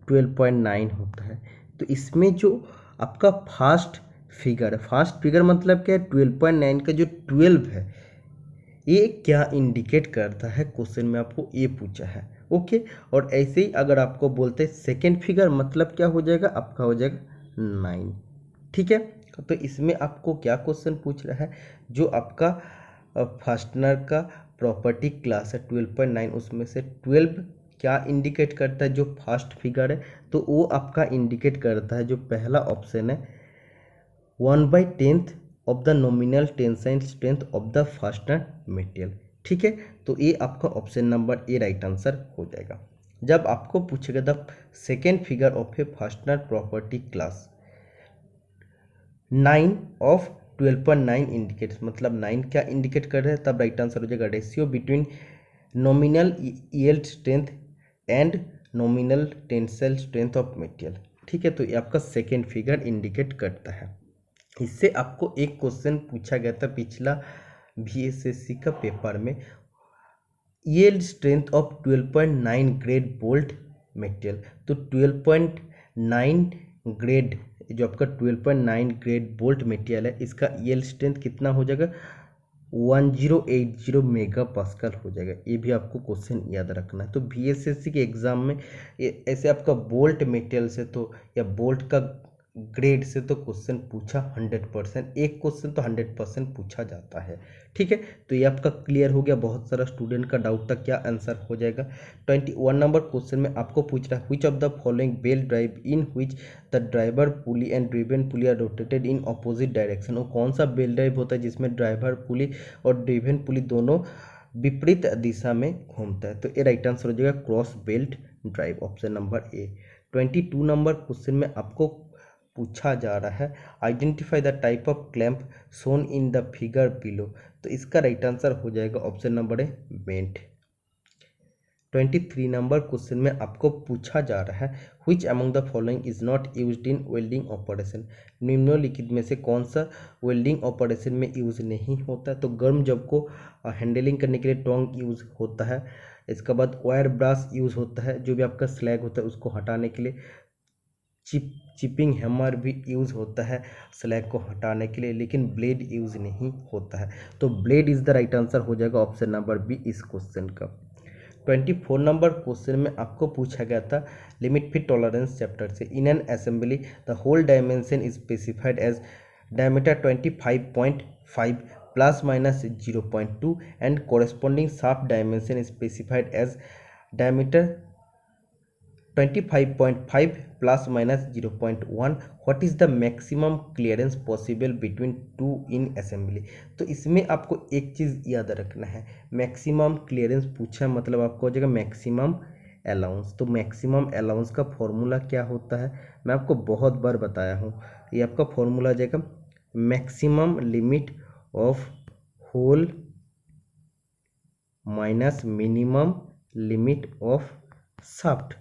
12.9 होता है, तो इसमें जो आपका फास्ट फिगर है, फास्ट फिगर मतलब क्या है? 12.9 का जो 12 है ये क्या इंडिकेट करता है? क्वेश्चन में आपको ये पूछा है। ओके, और ऐसे ही अगर आपको बोलते हैं सेकेंड फिगर मतलब क्या हो जाएगा? आपका हो जाएगा 9। ठीक है, तो इसमें आपको क्या क्वेश्चन पूछ रहा है? जो आपका फास्टनर का प्रॉपर्टी क्लास है 12.9, उसमें से 12 क्या इंडिकेट करता है? जो फास्ट फिगर है तो वो आपका इंडिकेट करता है, जो पहला ऑप्शन है 1/10 of the nominal tensile strength of the fastener material. ठीक है, तो ये आपका option number A right answer हो जाएगा। जब आपको पूछेगा the second figure of A fastener property class 9 of 12.9 indicates, मतलब 9 क्या इंडिकेट कर रहे हैं? तब राइट आंसर हो जाएगा ratio between nominal yield strength and nominal tensile strength of material. ठीक है, तो ये आपका सेकेंड फिगर इंडिकेट करता है। इससे आपको एक क्वेश्चन पूछा गया था पिछला VSSC का पेपर में, yield strength of 12.9 grade bolt material. तो 12.9 ग्रेड जो आपका 12.9 ग्रेड बोल्ट मटेरियल है, इसका यील्ड स्ट्रेंथ कितना हो जाएगा? 1080 मेगा पास्कल हो जाएगा। ये भी आपको क्वेश्चन याद रखना है। तो VSSC के एग्जाम में ऐसे आपका बोल्ट मटेरियल से तो या बोल्ट का ग्रेड से तो क्वेश्चन पूछा 100%, एक क्वेश्चन तो 100% पूछा जाता है। ठीक है, तो ये आपका क्लियर हो गया। बहुत सारा स्टूडेंट का डाउट था क्या आंसर हो जाएगा। 21 नंबर क्वेश्चन में आपको पूछ रहा है which of the following belt drive in which the driver pulley and driven pulley are rotated in opposite direction. और कौन सा बेल ड्राइव होता है जिसमें ड्राइवर पुली और ड्रिवन पुली दोनों विपरीत दिशा में घूमता है। तो ये राइट आंसर हो जाएगा cross belt drive, option number A. 22 number question में आपको पूछा जा रहा है identify the type of clamp shown in the figure below. तो इसका राइट आंसर हो जाएगा option number A bent. 23 number question में आपको पूछा जा रहा है which among the following is not used in welding operation. निम्नलिखित में से कौन सा वेल्डिंग ऑपरेशन में यूज नहीं होता। तो गर्म जब को हैंडलिंग करने के लिए टोंग यूज होता है। इसके बाद वायर ब्रश यूज होता है, जो भी आपका स्लैग होता है उसको हटाने के लिए। चिपिंग हैमर भी यूज़ होता है स्लैग को हटाने के लिए, लेकिन ब्लेड यूज़ नहीं होता है। तो blade is the right answer हो जाएगा ऑप्शन नंबर बी इस क्वेश्चन का। 24 नंबर क्वेश्चन में आपको पूछा गया था लिमिट फिट टॉलरेंस चैप्टर से। In an assembly the hole dimension is specified as diameter 25.5 plus minus 0.2 and corresponding shaft dimension is specified as diameter 25.5 plus minus 0.1। What is the maximum clearance possible between two in assembly. तो इसमें आपको एक चीज़ याद रखना है, मैक्सिमम क्लियरेंस पूछा मतलब आपको हो जाएगा मैक्सिमम अलाउंस। तो मैक्सिमम अलाउंस का फॉर्मूला क्या होता है मैं आपको बहुत बार बताया हूँ। ये आपका फॉर्मूला आ जाएगा maximum limit of hole minus minimum limit of shaft.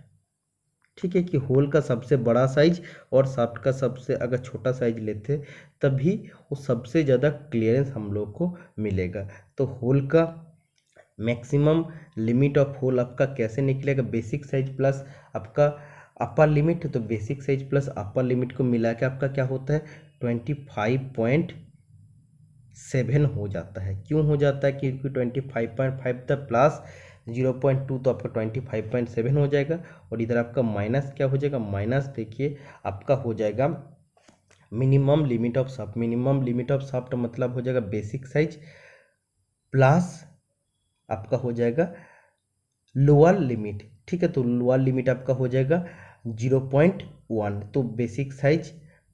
ठीक है, कि होल का सबसे बड़ा साइज और शाफ्ट का सबसे अगर छोटा साइज लेते तभी वो सबसे ज़्यादा क्लियरेंस हम लोग को मिलेगा। तो होल का मैक्सिमम लिमिट ऑफ होल आपका कैसे निकलेगा, बेसिक साइज प्लस आपका अपर लिमिट। तो basic size plus upper limit को मिला के आपका क्या होता है 25.7 हो जाता है। क्यों हो जाता है, क्योंकि 25.5 था प्लस 0.2 तो आपका 25.7 हो जाएगा। और इधर आपका माइनस क्या हो जाएगा, माइनस देखिए आपका हो जाएगा minimum limit of shaft. Minimum limit of shaft मतलब हो जाएगा बेसिक साइज प्लस आपका हो जाएगा लोअर लिमिट। ठीक है, तो लोअर लिमिट आपका हो जाएगा 0.1। तो बेसिक साइज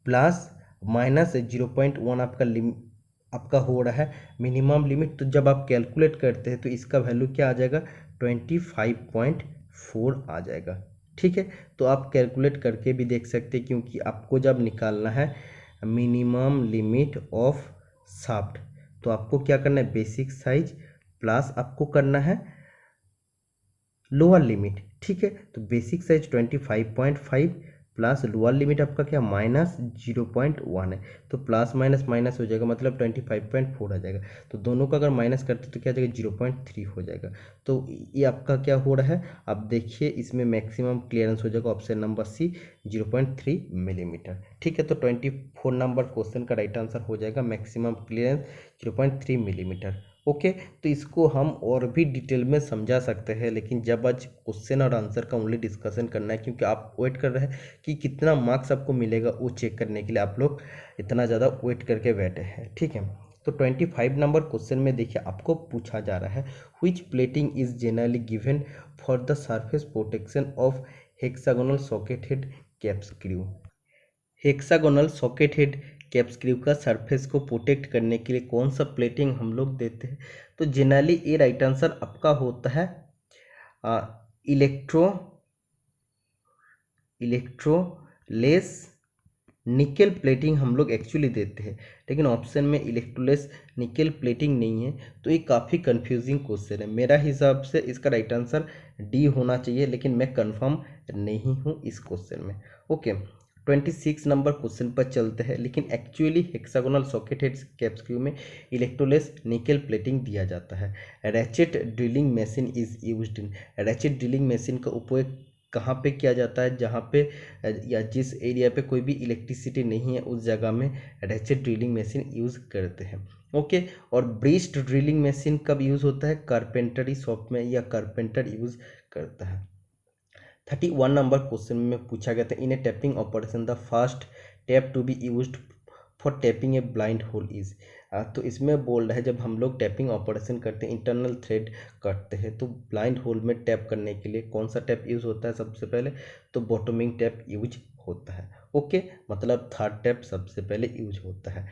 प्लस माइनस 0.1 आपका हो रहा है मिनिमम लिमिट। तो जब आप कैलकुलेट करते हैं तो इसका वैल्यू क्या आ जाएगा 25.4 आ जाएगा। ठीक है, तो आप कैलकुलेट करके भी देख सकते हैं, क्योंकि आपको जब निकालना है मिनिमम लिमिट ऑफ शाफ्ट तो आपको क्या करना है बेसिक साइज प्लस आपको करना है लोअर लिमिट। ठीक है, तो basic size 25.5 plus lower limit आपका क्या माइनस 0.1 है। तो प्लस माइनस माइनस हो जाएगा मतलब 25.4 आ जाएगा। तो दोनों का अगर माइनस करते तो क्या आ जाएगा 0.3 हो जाएगा। तो ये आपका क्या हो रहा है, अब देखिए इसमें मैक्सिमम क्लियरेंस हो जाएगा ऑप्शन नंबर सी 0.3 मिलीमीटर। ठीक है, तो 24 नंबर क्वेश्चन का राइट आंसर हो जाएगा मैक्सिमम क्लियरेंस 0.3 मिलीमीटर। ओके, तो इसको हम और भी डिटेल में समझा सकते हैं, लेकिन जब आज क्वेश्चन और आंसर का ओनली डिस्कशन करना है, क्योंकि आप वेट कर रहे हैं कि कितना मार्क्स आपको मिलेगा वो चेक करने के लिए आप लोग इतना ज़्यादा वेट करके बैठे हैं। ठीक है, तो 25 नंबर क्वेश्चन में देखिए आपको पूछा जा रहा है which plating is generally given for the surface protection of hexagonal socket head cap screw. Hexagonal socket head cap screw का सरफेस को प्रोटेक्ट करने के लिए कौन सा प्लेटिंग हम लोग देते हैं। तो जनरली ये राइट आंसर आपका होता है इलेक्ट्रोलेस निकेल प्लेटिंग हम लोग एक्चुअली देते हैं, लेकिन ऑप्शन में इलेक्ट्रोलेस निकेल प्लेटिंग नहीं है। तो ये काफ़ी कंफ्यूजिंग क्वेश्चन है। मेरा हिसाब से इसका राइट आंसर डी होना चाहिए, लेकिन मैं कंफर्म नहीं हूँ इस क्वेश्चन में। ओके, 26 नंबर क्वेश्चन पर चलते हैं, लेकिन actually hexagonal socket head cap screw में इलेक्ट्रोलेस निकेल प्लेटिंग दिया जाता है। Ratchet drilling machine is used in. Ratchet drilling machine का उपयोग कहाँ पे किया जाता है, जहाँ पे या जिस एरिया पे कोई भी इलेक्ट्रिसिटी नहीं है उस जगह में रैचेट ड्रिलिंग मशीन यूज़ करते हैं। ओके, और ब्रिस्ट ड्रिलिंग मशीन कब यूज़ होता है, कारपेंटरी शॉप में या कारपेंटर यूज़ करता है। 31 नंबर क्वेश्चन में पूछा गया था in a tapping operation the first tap to be used for tapping a blind hole is. तो इसमें बोल रहा है जब हम लोग टैपिंग ऑपरेशन करते हैं इंटरनल थ्रेड करते हैं तो ब्लाइंड होल में टैप करने के लिए कौन सा टैप यूज़ होता है सबसे पहले, तो बॉटमिंग टैप यूज होता है। ओके, मतलब थर्ड टैप सबसे पहले यूज होता है।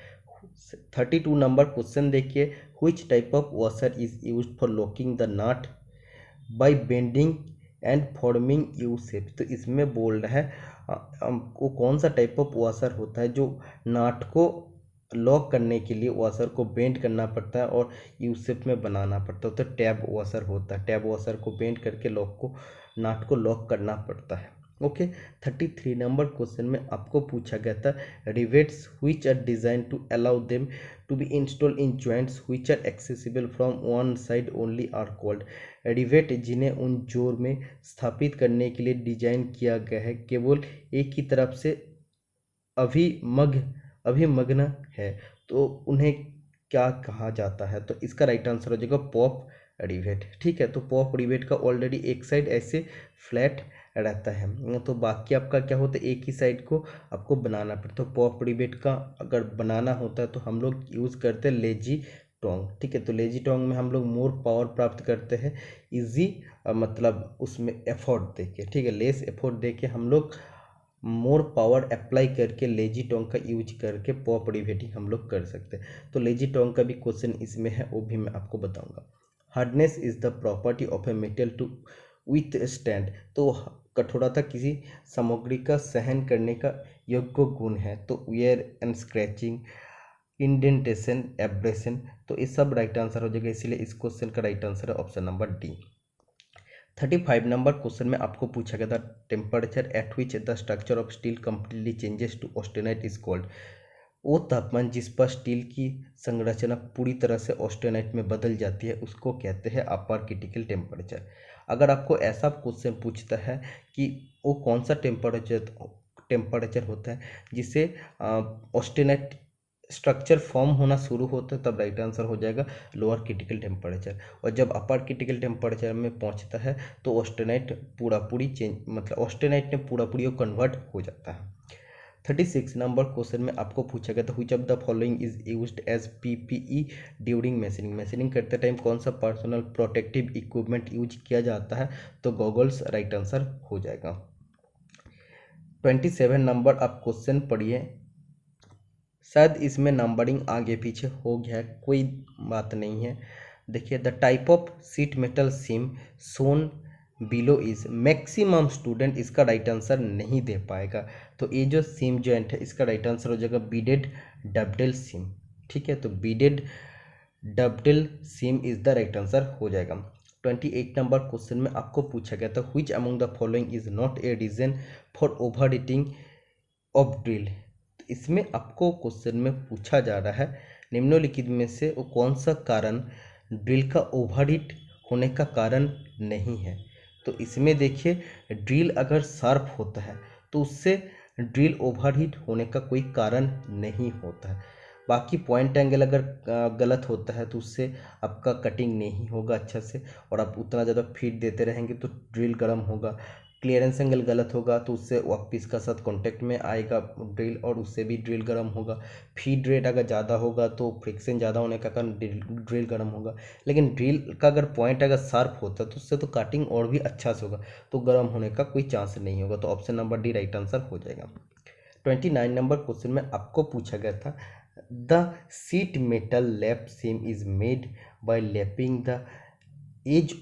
32 नंबर क्वेश्चन देखिए, which type of washer is used for locking the nut by bending and forming U shape. तो इसमें बोल रहा है वो कौन सा टाइप ऑफ वॉशर होता है जो नाट को लॉक करने के लिए वॉशर को बेंड करना पड़ता है और यू शेप में बनाना पड़ता है, तो टैब वॉशर होता है। टैब वॉशर को बेंड करके लॉक को नाट को लॉक करना पड़ता है। ओके, 33 नंबर क्वेश्चन में आपको पूछा गया था rivets which are designed to allow them to be installed in joints which are accessible from one side only are called. Rivet जिन्हें उन जोड़ में स्थापित करने के लिए डिजाइन किया गया है, केवल एक ही तरफ से अभिमग्न है, तो उन्हें क्या कहा जाता है। तो इसका राइट आंसर हो जाएगा पॉप रिवेट। ठीक है, तो पॉप रिवेट का ऑलरेडी एक साइड ऐसे फ्लैट रहता है, तो बाकी आपका क्या होता है, एक ही साइड को आपको बनाना पड़ता है। तो पॉप रिवेट का अगर बनाना होता है तो हम लोग यूज़ करते हैं लेजी टोंग। ठीक है, तो लेजी टोंग में हम लोग मोर पावर प्राप्त करते हैं इजी, मतलब उसमें एफर्ट देके, ठीक है, लेस एफर्ट देके हम लोग मोर पावर अप्लाई करके लेजी टोंग का यूज करके पॉप रिवेटिंग हम लोग कर सकते हैं। तो लेजी टोंग का भी क्वेश्चन इसमें है, वो भी मैं आपको बताऊंगा। Hardness is the property of a metal to withstand. तो कठोरता किसी सामग्री का सहन करने का योग्य गुण है। तो wear and scratching, indentation, abrasion, तो ये सब राइट आंसर हो जाएगा, इसीलिए इस क्वेश्चन का राइट आंसर है option number D. 35 number question में आपको पूछा गया था temperature at which the structure of steel completely changes to austenite is called. वो तापमान जिस पर स्टील की संरचना पूरी तरह से ऑस्टेनाइट में बदल जाती है उसको कहते हैं अपर क्रिटिकल टेम्परेचर। अगर आपको ऐसा क्वेश्चन पूछता है कि वो कौन सा टेम्परेचर होता है जिससे ऑस्टेनाइट स्ट्रक्चर फॉर्म होना शुरू होता है, तब राइट आंसर हो जाएगा लोअर क्रिटिकल टेम्परेचर। और जब अपर क्रिटिकल टेम्परेचर में पहुंचता है तो ऑस्टेनाइट पूरा पूरी चेंज, मतलब ऑस्टेनाइट में पूरा पूरी कन्वर्ट हो जाता है। 36 नंबर क्वेश्चन में आपको पूछा गया था which of the following is used as PPE during machining. Machining करते टाइम कौन सा पर्सनल प्रोटेक्टिव इक्विपमेंट यूज किया जाता है, तो गॉगल्स राइट आंसर हो जाएगा। 27 नंबर आप क्वेश्चन पढ़िए, शायद इसमें नंबरिंग आगे पीछे हो गया है, कोई बात नहीं है। देखिए, the type of seat metal SIM Son below is maximum student इसका राइट आंसर नहीं दे पाएगा। तो ये जो सिम जॉइंट है इसका राइट आंसर हो जाएगा बीडेड डबडेल सिम। ठीक है, तो beaded double seam is the right answer हो जाएगा। 28 नंबर क्वेश्चन में आपको पूछा गया था which among the following is not a reason for over heating of drill. इसमें आपको क्वेश्चन में पूछा जा रहा है निम्नलिखित में से वो कौन सा कारण ड्रिल का ओवरहीट होने का कारण नहीं है। तो इसमें देखिए, ड्रिल अगर शार्प होता है तो उससे ड्रिल ओवरहीट होने का कोई कारण नहीं होता है। बाकी पॉइंट एंगल अगर गलत होता है तो उससे आपका कटिंग नहीं होगा अच्छा से, और आप उतना ज़्यादा फीड देते रहेंगे तो ड्रिल गर्म होगा। क्लियरेंस एंगल गलत होगा तो उससे वर्कपीस का साथ कांटेक्ट में आएगा ड्रिल, और उससे भी ड्रिल गर्म होगा। फीड रेट अगर ज़्यादा होगा तो फ्रिक्शन ज़्यादा होने का कारण ड्रिल गर्म होगा। लेकिन ड्रिल का अगर पॉइंट अगर शार्प होता है तो उससे तो कटिंग और भी अच्छा से होगा, तो गर्म होने का कोई चांस नहीं होगा। तो option number D right answer हो जाएगा। 29 नंबर क्वेश्चन में आपको पूछा गया था the sheet metal lap seam is made by lapping the edge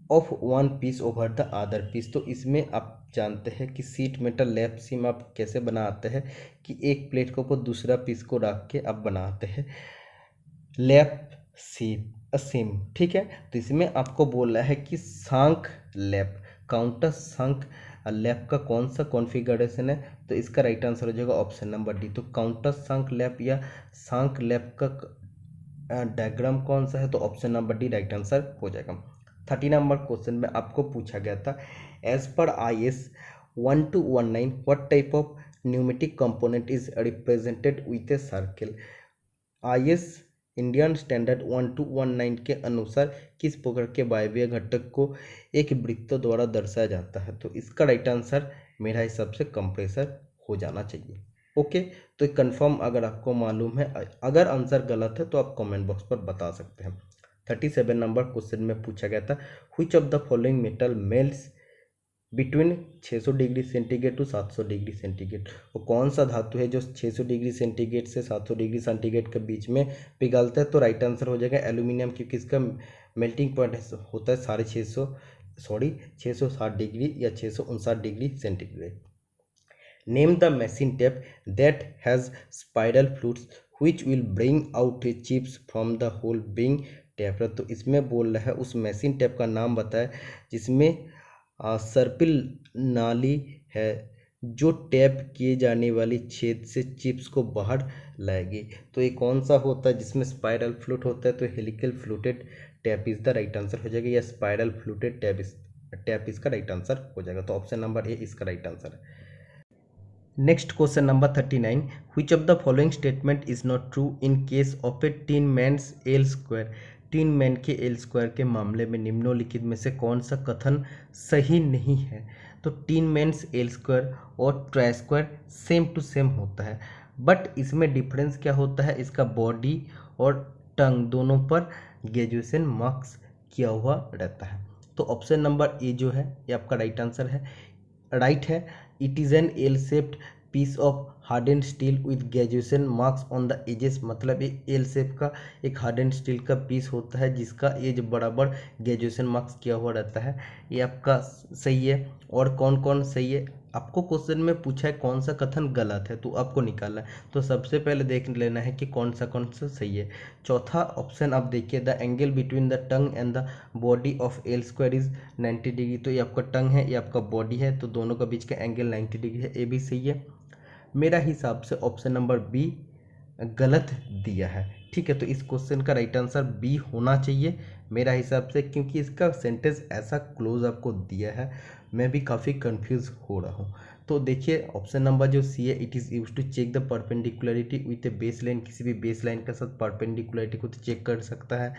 of one piece over the other piece. तो इसमें आप जानते हैं कि सीट मेटल लैप सीम आप कैसे बनाते हैं कि एक प्लेट के ऊपर दूसरा पीस को रख के आप बनाते हैं लैप सीम। ठीक है, तो इसमें आपको बोल रहा है कि सांक लैप, काउंटर सांक लैप का कौन सा कॉन्फ़िगरेशन है, तो इसका राइट आंसर हो जाएगा ऑप्शन नंबर डी। तो काउंटर सांक लैप या सांक लैप का डायग्राम कौन सा है, तो option number D right answer हो जाएगा। 30 नंबर क्वेश्चन में आपको पूछा गया था एज पर IS 1219 what type of pneumatic component is represented with a circle. IS Indian standard 1219 के अनुसार किस प्रकार के वायवीय घटक को एक वृत्त द्वारा दर्शाया जाता है, तो इसका राइट आंसर मेरा हिसाब से कंप्रेसर हो जाना चाहिए। ओके, तो कंफर्म अगर आपको मालूम है, अगर आंसर गलत है तो आप कमेंट बॉक्स पर बता सकते हैं। 37 नंबर क्वेश्चन में पूछा गया था which of the following metal melts between 600 degree centigrade to 700 degree centigrade. वो कौन सा धातु है जो 600 डिग्री सेंटीग्रेड से 700 डिग्री सेंटीग्रेड के बीच में पिघलता है? तो राइट आंसर हो जाएगा एल्यूमिनियम, क्योंकि इसका मेल्टिंग पॉइंट होता है 660 डिग्री या 659 degree centigrade. Name the machine tape that has spiral flutes which will bring out chips from the hole being tapped। तो इसमें बोल रहा है उस मशीन टेप का नाम बताए जिसमें सर्पिल नाली है जो टैप किए जाने वाली छेद से चिप्स को बाहर लाएगी। तो ये कौन सा होता है जिसमें स्पाइरल फ्लूट होता है? तो helical fluted tap is the right answer हो जाएगा, या स्पाइरल फ्लूटेड टैप इसका राइट आंसर हो जाएगा। तो ऑप्शन नंबर ए इसका राइट आंसर है। Next question number 39, which of the following statement is not true in case of a tin man's L square। Tin man के एल स्क्वायर के मामले में निम्नलिखित में से कौन सा कथन सही नहीं है? तो टीन मैन्स एल स्क्वायर और try square same to same होता है, बट इसमें डिफरेंस क्या होता है? इसका बॉडी और टंग दोनों पर ग्रेजुएशन मार्क्स किया हुआ रहता है। तो ऑप्शन नंबर ए जो है ये आपका राइट आंसर है, राइट है। It is an L shaped piece of harden steel with graduation marks on the edges. मतलब ये एल शेप का एक हार्डन स्टील का पीस होता है जिसका एज बराबर ग्रेजुएशन मार्क्स किया हुआ रहता है। ये आपका सही है। और कौन कौन सही है? आपको क्वेश्चन में पूछा है कौन सा कथन गलत है, तो आपको निकालना है। तो सबसे पहले देख लेना है कि कौन सा सही है। चौथा ऑप्शन आप देखिए, the angle between the tongue and the body of L square is 90 degree. तो ये आपका टंग है, ये आपका बॉडी है, तो दोनों का बीच का एंगल 90 डिग्री है। ये भी सही है। मेरा हिसाब से ऑप्शन नंबर बी गलत दिया है। ठीक है, तो इस क्वेश्चन का राइट आंसर बी होना चाहिए मेरा हिसाब से, क्योंकि इसका सेंटेंस ऐसा क्लोज आपको दिया है, मैं भी काफ़ी कंफ्यूज हो रहा हूँ। तो देखिए ऑप्शन नंबर जो सी है, it is use to check the perpendicularity with a base line. किसी भी बेस लाइन के साथ परपेंडिकुलरिटी को तो चेक कर सकता है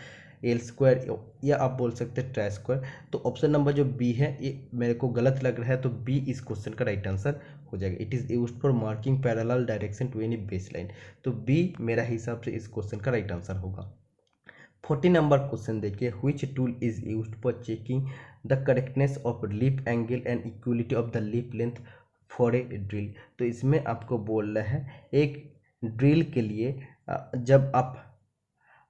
एल स्क्वायर, या आप बोल सकते हैं ट्राई स्क्वायर। तो ऑप्शन नंबर जो बी है ये मेरे को गलत लग रहा है, तो बी इस क्वेश्चन का राइट आंसर हो जाएगा। It is used for marking parallel direction to any base line. तो बी मेरा हिसाब से इस क्वेश्चन का राइट आंसर होगा। 40 नंबर क्वेश्चन देखिए, which tool is used for checking the correctness of lip angle and equality of the lip length for a drill. तो इसमें आपको बोल रहा है एक ड्रिल के लिए जब आप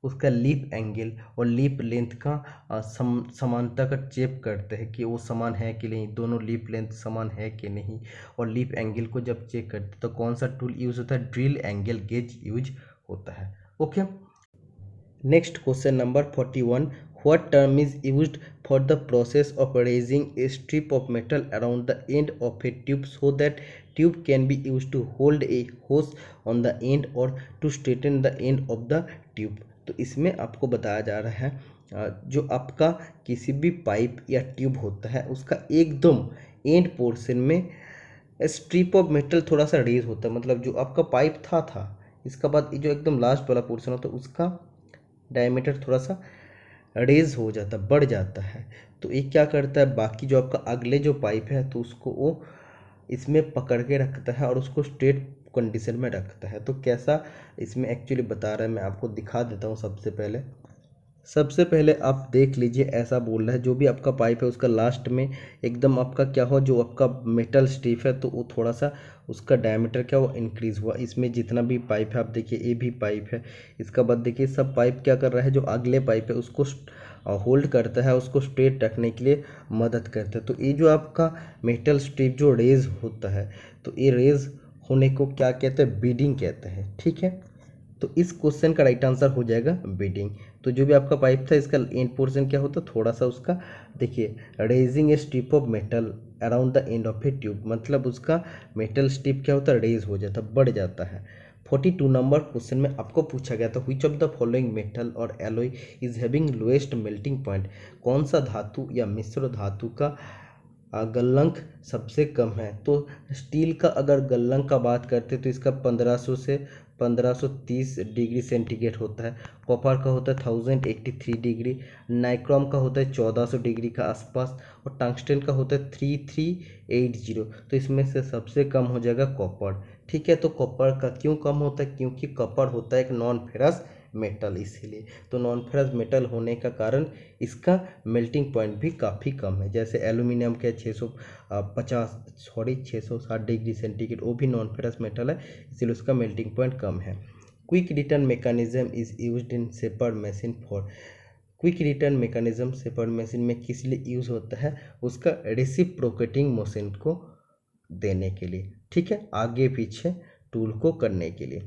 उसका लीप एंगल और लीप लेंथ का समानता का चेक करते हैं कि वो समान है कि नहीं, दोनों लीप लेंथ समान है कि नहीं, और लीप एंगल को जब चेक करते हैं तो कौन सा टूल यूज होता है? ड्रिल एंगल गेज यूज होता है। Okay, next question number 41, what term is used for the process of raising a strip of metal around the end of a tube so that tube can be use to hold a hose on the end और to straighten the end of the tube. तो इसमें आपको बताया जा रहा है जो आपका किसी भी पाइप या ट्यूब होता है उसका एकदम एंड पोर्शन में स्ट्रिप ऑफ मेटल थोड़ा सा रेज होता है। मतलब जो आपका पाइप था इसका बाद जो एकदम लास्ट वाला पोर्शन होता है उसका डायमीटर थोड़ा सा रेज हो जाता है, बढ़ जाता है। तो ये क्या करता है, बाकी जो आपका अगले जो पाइप है तो उसको वो इसमें पकड़ के रखता है और उसको स्ट्रेट कंडीशन में रखता है। तो कैसा इसमें एक्चुअली बता रहा है, मैं आपको दिखा देता हूँ। सबसे पहले आप देख लीजिए, ऐसा बोल रहा है जो भी आपका पाइप है उसका लास्ट में एकदम आपका क्या हो, जो आपका मेटल स्ट्रिप है तो वो थोड़ा सा उसका डायमीटर क्या हुआ, इंक्रीज़ हुआ। इसमें जितना भी पाइप है आप देखिए, ये भी पाइप है, इसका बाद देखिए सब पाइप क्या कर रहा है, जो अगले पाइप है उसको होल्ड करता है, उसको स्ट्रेट रखने के लिए मदद करता है। तो ये जो आपका मेटल स्ट्रिप जो रेज होता है, तो ये रेज होने को क्या कहते हैं, बीडिंग कहते हैं। ठीक है, तो इस क्वेश्चन का राइट आंसर हो जाएगा बीडिंग। तो जो भी आपका पाइप था इसका एंड पोर्शन क्या होता है, थोड़ा सा उसका देखिए, raising a strip of metal around the end of a tube, मतलब उसका मेटल स्ट्रिप क्या होता है, रेज हो जाता है, बढ़ जाता है। 42 नंबर क्वेश्चन में आपको पूछा गया था, which of the following metal और alloy is having lowest melting point. कौन सा धातु या मिश्र धातु का गलनांक सबसे कम है। तो स्टील का अगर गलनांक का बात करते तो इसका 1500 से 1530 डिग्री सेंटीग्रेड होता है। कॉपर का होता है 1083 डिग्री, नाइक्रोम का होता है 1400 डिग्री का आसपास, और टंगस्टन का होता है 3380। तो इसमें से सबसे कम हो जाएगा कॉपर। ठीक है, तो कॉपर का क्यों कम होता है, क्योंकि कॉपर होता है एक नॉन फेरस मेटल, इसीलिए तो नॉन फेरस मेटल होने का कारण इसका मेल्टिंग पॉइंट भी काफ़ी कम है। जैसे एल्यूमिनियम के 660 डिग्री सेंटीग्रेड, वो भी नॉन फेरस मेटल है, इसलिए उसका मेल्टिंग पॉइंट कम है। Quick return mechanism is used in shaper machine for, quick return mechanism shaper machine में किस लिए यूज़ होता है, उसका रेसिप्रोकेटिंग मोशन को देने के लिए, ठीक है, आगे पीछे टूल को करने के लिए।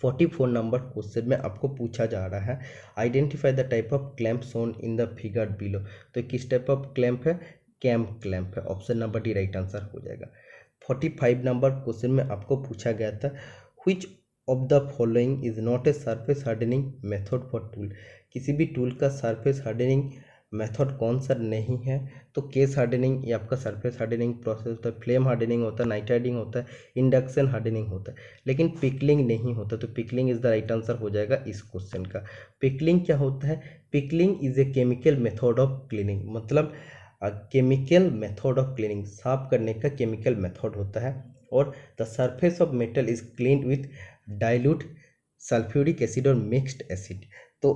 44 नंबर क्वेश्चन में आपको पूछा जा रहा है identify the type of clamp shown in the figure below. तो किस टाइप ऑफ क्लैंप है, कैम क्लैंप है, option number D right answer हो जाएगा। 45 नंबर क्वेश्चन में आपको पूछा गया था which of the following is not a surface hardening method for tool, किसी भी टूल का सरफेस हार्डनिंग मेथड कौन सा नहीं है। तो केस हार्डनिंग ये आपका सरफेस हार्डनिंग प्रोसेस होता है, फ्लेम हार्डनिंग होता है, नाइट हार्डनिंग होता है, इंडक्शन हार्डनिंग होता है, लेकिन पिकलिंग नहीं होता। तो pickling is the right answer हो जाएगा इस क्वेश्चन का। पिकलिंग क्या होता है, pickling is a chemical method of cleaning, मतलब केमिकल मेथड ऑफ क्लीनिंग, साफ करने का केमिकल मेथड होता है। और the surface of metal is cleaned with dilute sulphuric acid और मिक्स्ड एसिड। तो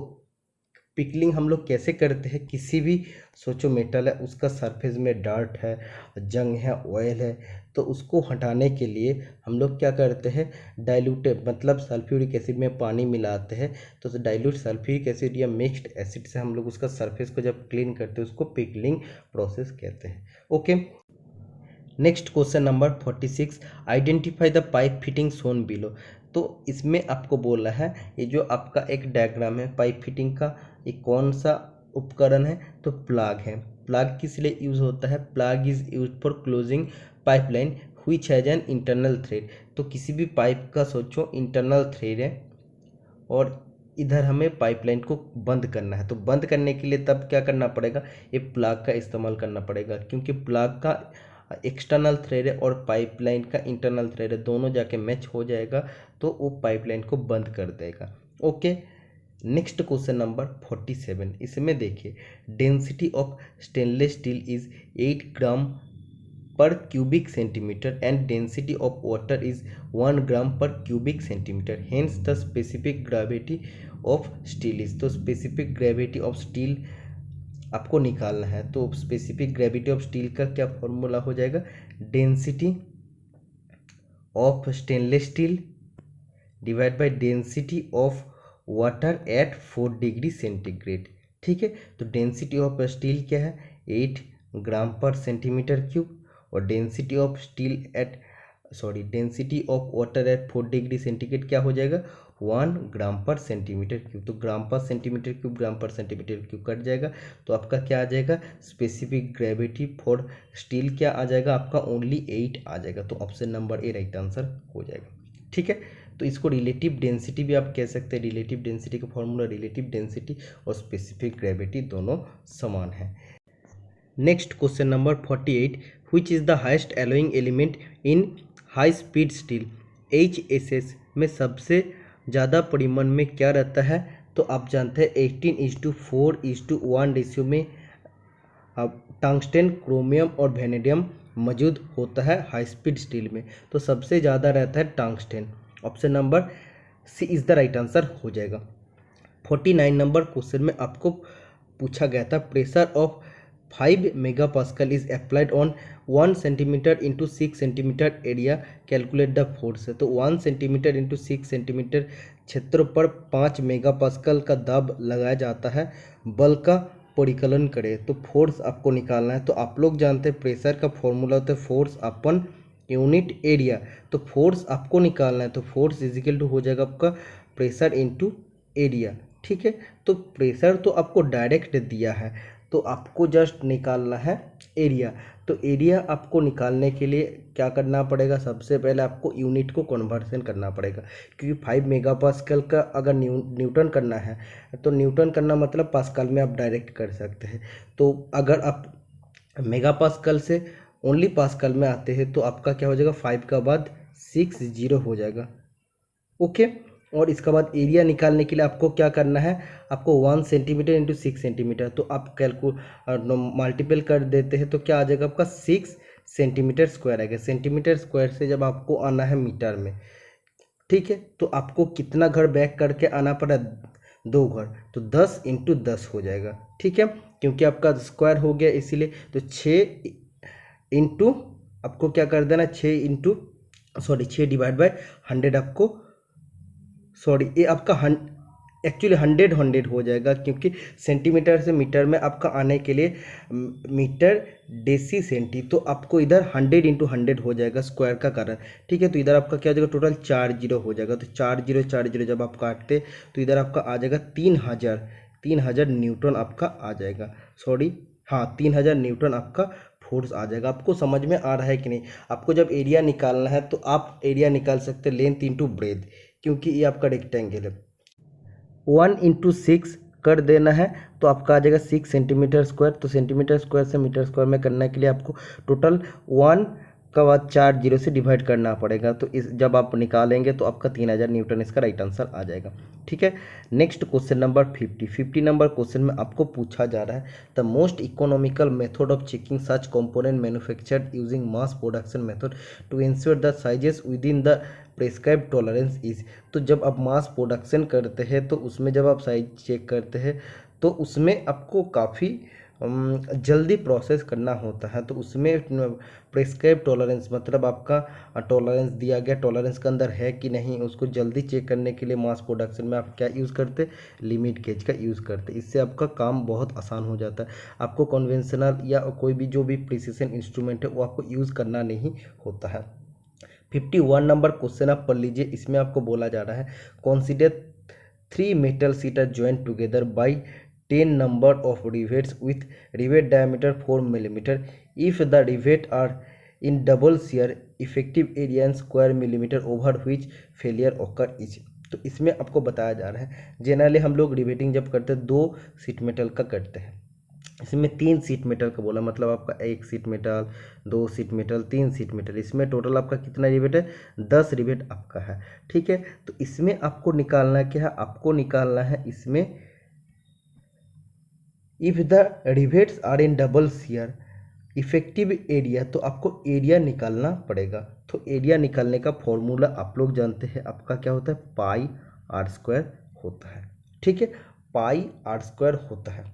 पिकलिंग हम लोग कैसे करते हैं, किसी भी सोचो मेटल है उसका सरफेस में डार्ट है, जंग है, ऑयल है, तो उसको हटाने के लिए हम लोग क्या करते हैं, डाइल्यूटेड मतलब सल्फ्यूरिक एसिड में पानी मिलाते हैं। तो डाइल्यूट सल्फ्यूरिक एसिड या मिक्स्ड एसिड से हम लोग उसका सरफेस को जब क्लीन करते हैं उसको पिकलिंग प्रोसेस कहते हैं। Okay, next question number 46 identify the pipe fitting shown below. तो इसमें आपको बोला है ये जो आपका एक डायग्राम है पाइप फिटिंग का, ये कौन सा उपकरण है, तो प्लाग है। प्लाग किस लिए यूज होता है, plug is use for closing pipeline which has an internal thread. तो किसी भी पाइप का सोचो इंटरनल थ्रेड है और इधर हमें पाइपलाइन को बंद करना है, तो बंद करने के लिए तब क्या करना पड़ेगा, ये प्लाग का इस्तेमाल करना पड़ेगा, क्योंकि प्लाग का एक्सटर्नल थ्रेड है और पाइपलाइन का इंटरनल थ्रेड है, दोनों जाके मैच हो जाएगा तो वो पाइपलाइन को बंद कर देगा। ओके, नेक्स्ट क्वेश्चन नंबर 47, इसमें देखिए density of stainless steel is 8 gram पर cubic centimetre and density of water is 1 ग्राम पर cubic centimetre, hence the specific gravity of steel is. तो स्पेसिफिक ग्रेविटी ऑफ स्टील आपको निकालना है, तो स्पेसिफिक ग्रेविटी ऑफ स्टील का क्या फॉर्मूला हो जाएगा, density of stainless steel divide by density of water at 4 degree centigrade. ठीक है, तो डेंसिटी ऑफ स्टील क्या है 8 ग्राम पर सेंटीमीटर क्यूब और density of steel at density of water at 4 degree centigrade क्या हो जाएगा 1 ग्राम पर सेंटीमीटर क्यूब। तो ग्राम पर सेंटीमीटर क्यूब ग्राम पर सेंटीमीटर क्यूब कट जाएगा, तो आपका क्या आ जाएगा स्पेसिफिक ग्रेविटी फॉर स्टील क्या आ जाएगा आपका ओनली 8 आ जाएगा। तो option number A right answer हो जाएगा। ठीक है, तो इसको रिलेटिव डेंसिटी भी आप कह सकते हैं, रिलेटिव डेंसिटी का फॉर्मूला रिलेटिव डेंसिटी और स्पेसिफिक ग्रेविटी दोनों समान है। Next question number 48 which is the highest allowing element in high speed steel, HSS में सबसे ज़्यादा परिमाण में क्या रहता है, तो आप जानते हैं 18:4:1 रेशियो में टंगस्टन, क्रोमियम और वेनेडियम मौजूद होता है हाई स्पीड स्टील में, तो सबसे ज़्यादा रहता है tungsten, option number C is the right answer हो जाएगा। 49 नंबर क्वेश्चन में आपको पूछा गया था pressure of 5 megapascal is applied on 1 centimetre into 6 centimetre area, calculate the force. तो 1 सेंटीमीटर इंटू 6 सेंटीमीटर क्षेत्र पर 5 मेगापास्कल का दाब लगाया जाता है, बल का परिकलन करे, तो फोर्स आपको निकालना है। तो आप लोग जानते हैं प्रेशर का फॉर्मूला होता है फोर्स अपन यूनिट एरिया, तो फोर्स आपको निकालना है, तो फोर्स इजिकल टू हो जाएगा आपका प्रेशर इनटू एरिया। ठीक है, तो प्रेशर तो आपको डायरेक्ट दिया है, तो आपको जस्ट निकालना है एरिया। तो एरिया आपको निकालने के लिए क्या करना पड़ेगा, सबसे पहले आपको यूनिट को कन्वर्सन करना पड़ेगा, क्योंकि 5 मेगापास्कल का अगर न्यूटन करना है तो न्यूटन करना मतलब पास्कल में आप डायरेक्ट कर सकते हैं। तो अगर आप मेगापास्कल से ओनली पास्कल में आते हैं तो आपका क्या हो जाएगा 5 का बाद 60 हो जाएगा। ओके, और इसके बाद एरिया निकालने के लिए आपको क्या करना है, आपको 1 सेंटीमीटर इंटू 6 सेंटीमीटर, तो आप मल्टीपल कर देते हैं तो क्या आ जाएगा आपका 6 सेंटीमीटर स्क्वायर आएगा। सेंटीमीटर स्क्वायर से जब आपको आना है मीटर में, ठीक है, तो आपको कितना घर बैक करके आना पड़ा, 2 घर, तो 10 इंटू 10 हो जाएगा। ठीक है, क्योंकि आपका स्क्वायर हो गया इसीलिए, तो 6 इंटू आपको क्या कर देना, 6 डिवाइड बाय 100 आपको, सॉरी ये आपका एक्चुअली 100 हो जाएगा, क्योंकि सेंटीमीटर से मीटर में आपका आने के लिए मीटर डेसी सेंटी, तो आपको इधर 100 इंटू 100 हो जाएगा स्क्वायर का कारण। ठीक है, तो इधर आपका क्या हो जाएगा, टोटल 4 जीरो हो जाएगा, तो 4 जीरो जब आप काटते तो इधर आपका आ जाएगा 3000 न्यूटन आपका आ जाएगा, सॉरी हाँ 3000 न्यूटन आपका फोर्स आ जाएगा। आपको समझ में आ रहा है कि नहीं? आपको जब एरिया निकालना है तो आप एरिया निकाल सकते हैं लेंथ इंटू ब्रेथ, क्योंकि ये आपका रेक्टेंगल है। 1 इंटू 6 कर देना है तो आपका आ जाएगा 6 सेंटीमीटर स्क्वायर, तो सेंटीमीटर स्क्वायर से मीटर स्क्वायर में करने के लिए आपको टोटल 1 का बाद 4 जीरो से डिवाइड करना पड़ेगा, तो इस जब आप निकालेंगे तो आपका 3000 न्यूटन इसका राइट आंसर आ जाएगा। ठीक है, next question number 50 number question में आपको पूछा जा रहा है the most economical method of checking such component manufactured using mass production method to ensure the sizes within the prescribe tolerance is. तो जब आप मास प्रोडक्शन करते हैं तो उसमें जब आप साइज चेक करते हैं तो उसमें आपको काफ़ी जल्दी प्रोसेस करना होता है, तो उसमें प्रेस्क्राइब टॉलरेंस मतलब आपका टॉलरेंस दिया गया, टॉलरेंस के अंदर है कि नहीं, उसको जल्दी चेक करने के लिए मास प्रोडक्शन में आप क्या यूज़ करते, लिमिट गेज का यूज़ करते। इससे आपका काम बहुत आसान हो जाता है, आपको कन्वेंशनल या कोई भी जो भी प्रिसिशन इंस्ट्रूमेंट है वो आपको यूज़ करना नहीं होता है। 51 नंबर क्वेश्चन आप पढ़ लीजिए, इसमें आपको बोला जा रहा है consider 3 metal sheet are joined together by 10 number of rivets with rivet diameter 4 mm. If the rivets are in double shear, effective area in square millimeter over which failure occur is। तो इसमें आपको बताया जा रहा है जनरली हम लोग रिवेटिंग जब करते हैं 2 शीट मेटल का करते हैं, इसमें 3 शीट मेटल का बोला, मतलब आपका 1 sheet metal, 2 sheet metal, 3 sheet metal, इसमें टोटल आपका कितना रिवेट है, 10 रिवेट आपका है। ठीक है, तो इसमें आपको निकालना क्या है, आपको निकालना है इसमें if the rivets are in double shear effective area, तो आपको एरिया निकालना पड़ेगा। तो एरिया निकालने का फॉर्मूला आप लोग जानते हैं, आपका क्या होता है, पाई आर स्क्वायर होता है। ठीक है, पाई आर स्क्वायर होता है।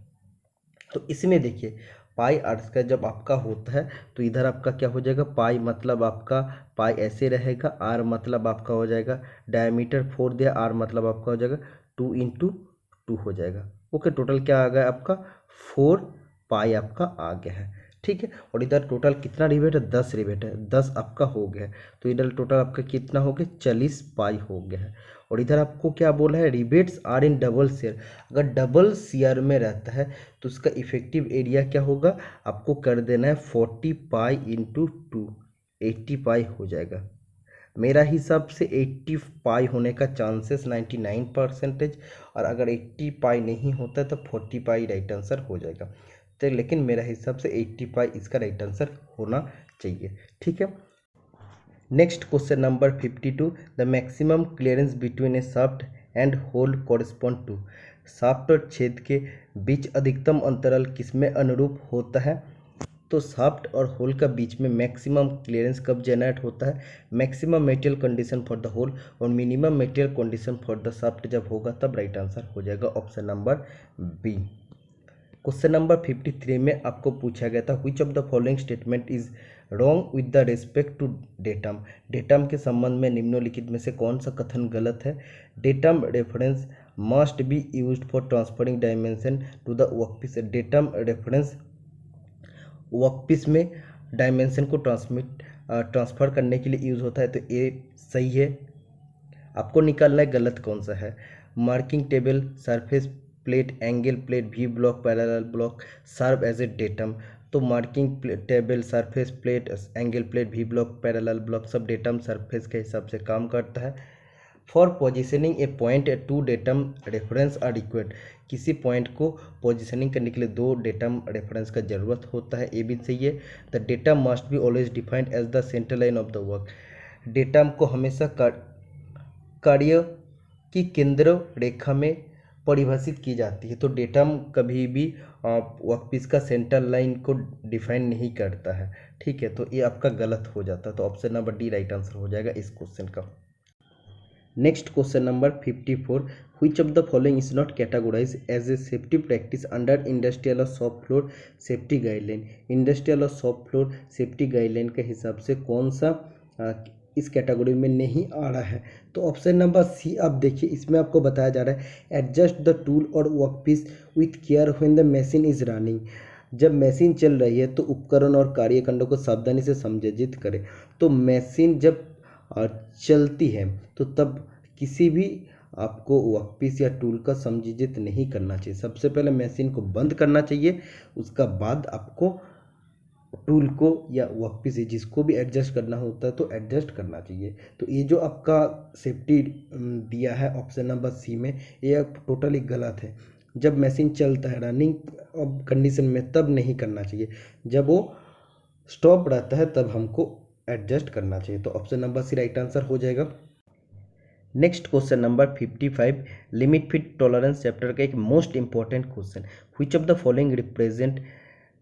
तो इसमें देखिए पाई आर स्क्वायर जब आपका होता है तो इधर आपका क्या हो जाएगा, पाई मतलब आपका पाई ऐसे रहेगा, आर मतलब आपका हो जाएगा डायमीटर 4 दिया, आर मतलब आपका हो जाएगा 2 इंटू 2 हो जाएगा। ओके, टोटल क्या आ गया आपका 4 पाई आपका आ गया है। ठीक है, और इधर टोटल कितना रिवेट है, 10 रिवेट है, 10 आपका हो गया है, तो इधर टोटल आपका कितना हो गया, 40 पाई हो गया है। और इधर आपको क्या बोला है, rivets are in double shear, अगर डबल शेयर में रहता है तो उसका इफेक्टिव एरिया क्या होगा, आपको कर देना है 40 पाई इंटू 2, 80 पाई हो जाएगा। मेरा हिसाब से 80 पाई होने का चांसेस 99%, और अगर 80 पाई नहीं होता तो 40 पाई राइट आंसर हो जाएगा। तो लेकिन मेरा हिसाब से 80 पाई इसका राइट आंसर होना चाहिए। ठीक है, next question number 52 the maximum clearance between a shaft and hole correspond to. Shaft और छेद के बीच अधिकतम अंतराल किसमें अनुरूप होता है, तो शाफ्ट और होल का बीच में मैक्सिमम क्लियरेंस कब जनरेट होता है, maximum material condition for the hole और minimum material condition for the shaft जब होगा तब राइट आंसर हो जाएगा option number B. Question number 53 में आपको पूछा गया था which of the following statement is wrong with the respect to datum. Datum के संबंध में निम्नलिखित में से कौन सा कथन गलत है, datum reference must be used for transferring dimension to the workpiece. Datum reference workpiece में डायमेंशन को ट्रांसफ़र करने के लिए यूज़ होता है, तो ये सही है। आपको निकालना है गलत कौन सा है, marking table, surface plate, angle plate, V block, parallel block serve as a datum. तो marking table, surface plate, angle plate, V block, parallel block सब डेटम सरफेस के हिसाब से काम करता है। For positioning a point to datum reference are required. किसी पॉइंट को पोजिशनिंग करने के लिए 2 डेटम रेफरेंस का ज़रूरत होता है, ये भी सही है। The datum must be always defined as the centre line of the work. Datum को हमेशा कार्य की केंद्र रेखा में परिभाषित की जाती है, तो डेटम कभी भी वर्कपीस का सेंटर लाइन को डिफाइन नहीं करता है। ठीक है, तो ये आपका गलत हो जाता है, तो option number D right answer हो जाएगा इस क्वेश्चन का। Next question number 54, which of the following is not categorized as a safety practice under industrial और shop floor safety guideline. Industrial और शॉप फ्लोर सेफ्टी गाइडलाइन के हिसाब से कौन सा इस कैटेगरी में नहीं आ रहा है। तो ऑप्शन नंबर सी आप देखिए, इसमें आपको बताया जा रहा है एडजस्ट द टूल और workpiece with care when the machine is running. जब मशीन चल रही है तो उपकरण और कार्यखंडों को सावधानी से समायोजित करें। तो मशीन जब चलती है तो तब किसी भी आपको वर्कपीस या टूल का समायोजित नहीं करना चाहिए। सबसे पहले मशीन को बंद करना चाहिए, उसका बाद आपको टूल को या वर्कपीस जिसको भी एडजस्ट करना होता है तो एडजस्ट करना चाहिए। तो ये जो आपका सेफ्टी दिया है ऑप्शन नंबर सी में, ये टोटली गलत है। जब मशीन चलता है रनिंग कंडीशन में तब नहीं करना चाहिए, जब वो स्टॉप रहता है तब हमको एडजस्ट करना चाहिए। तो option number C right answer हो जाएगा। Next question number 55, limit fit tolerance chapter का एक most important question, which of the following represent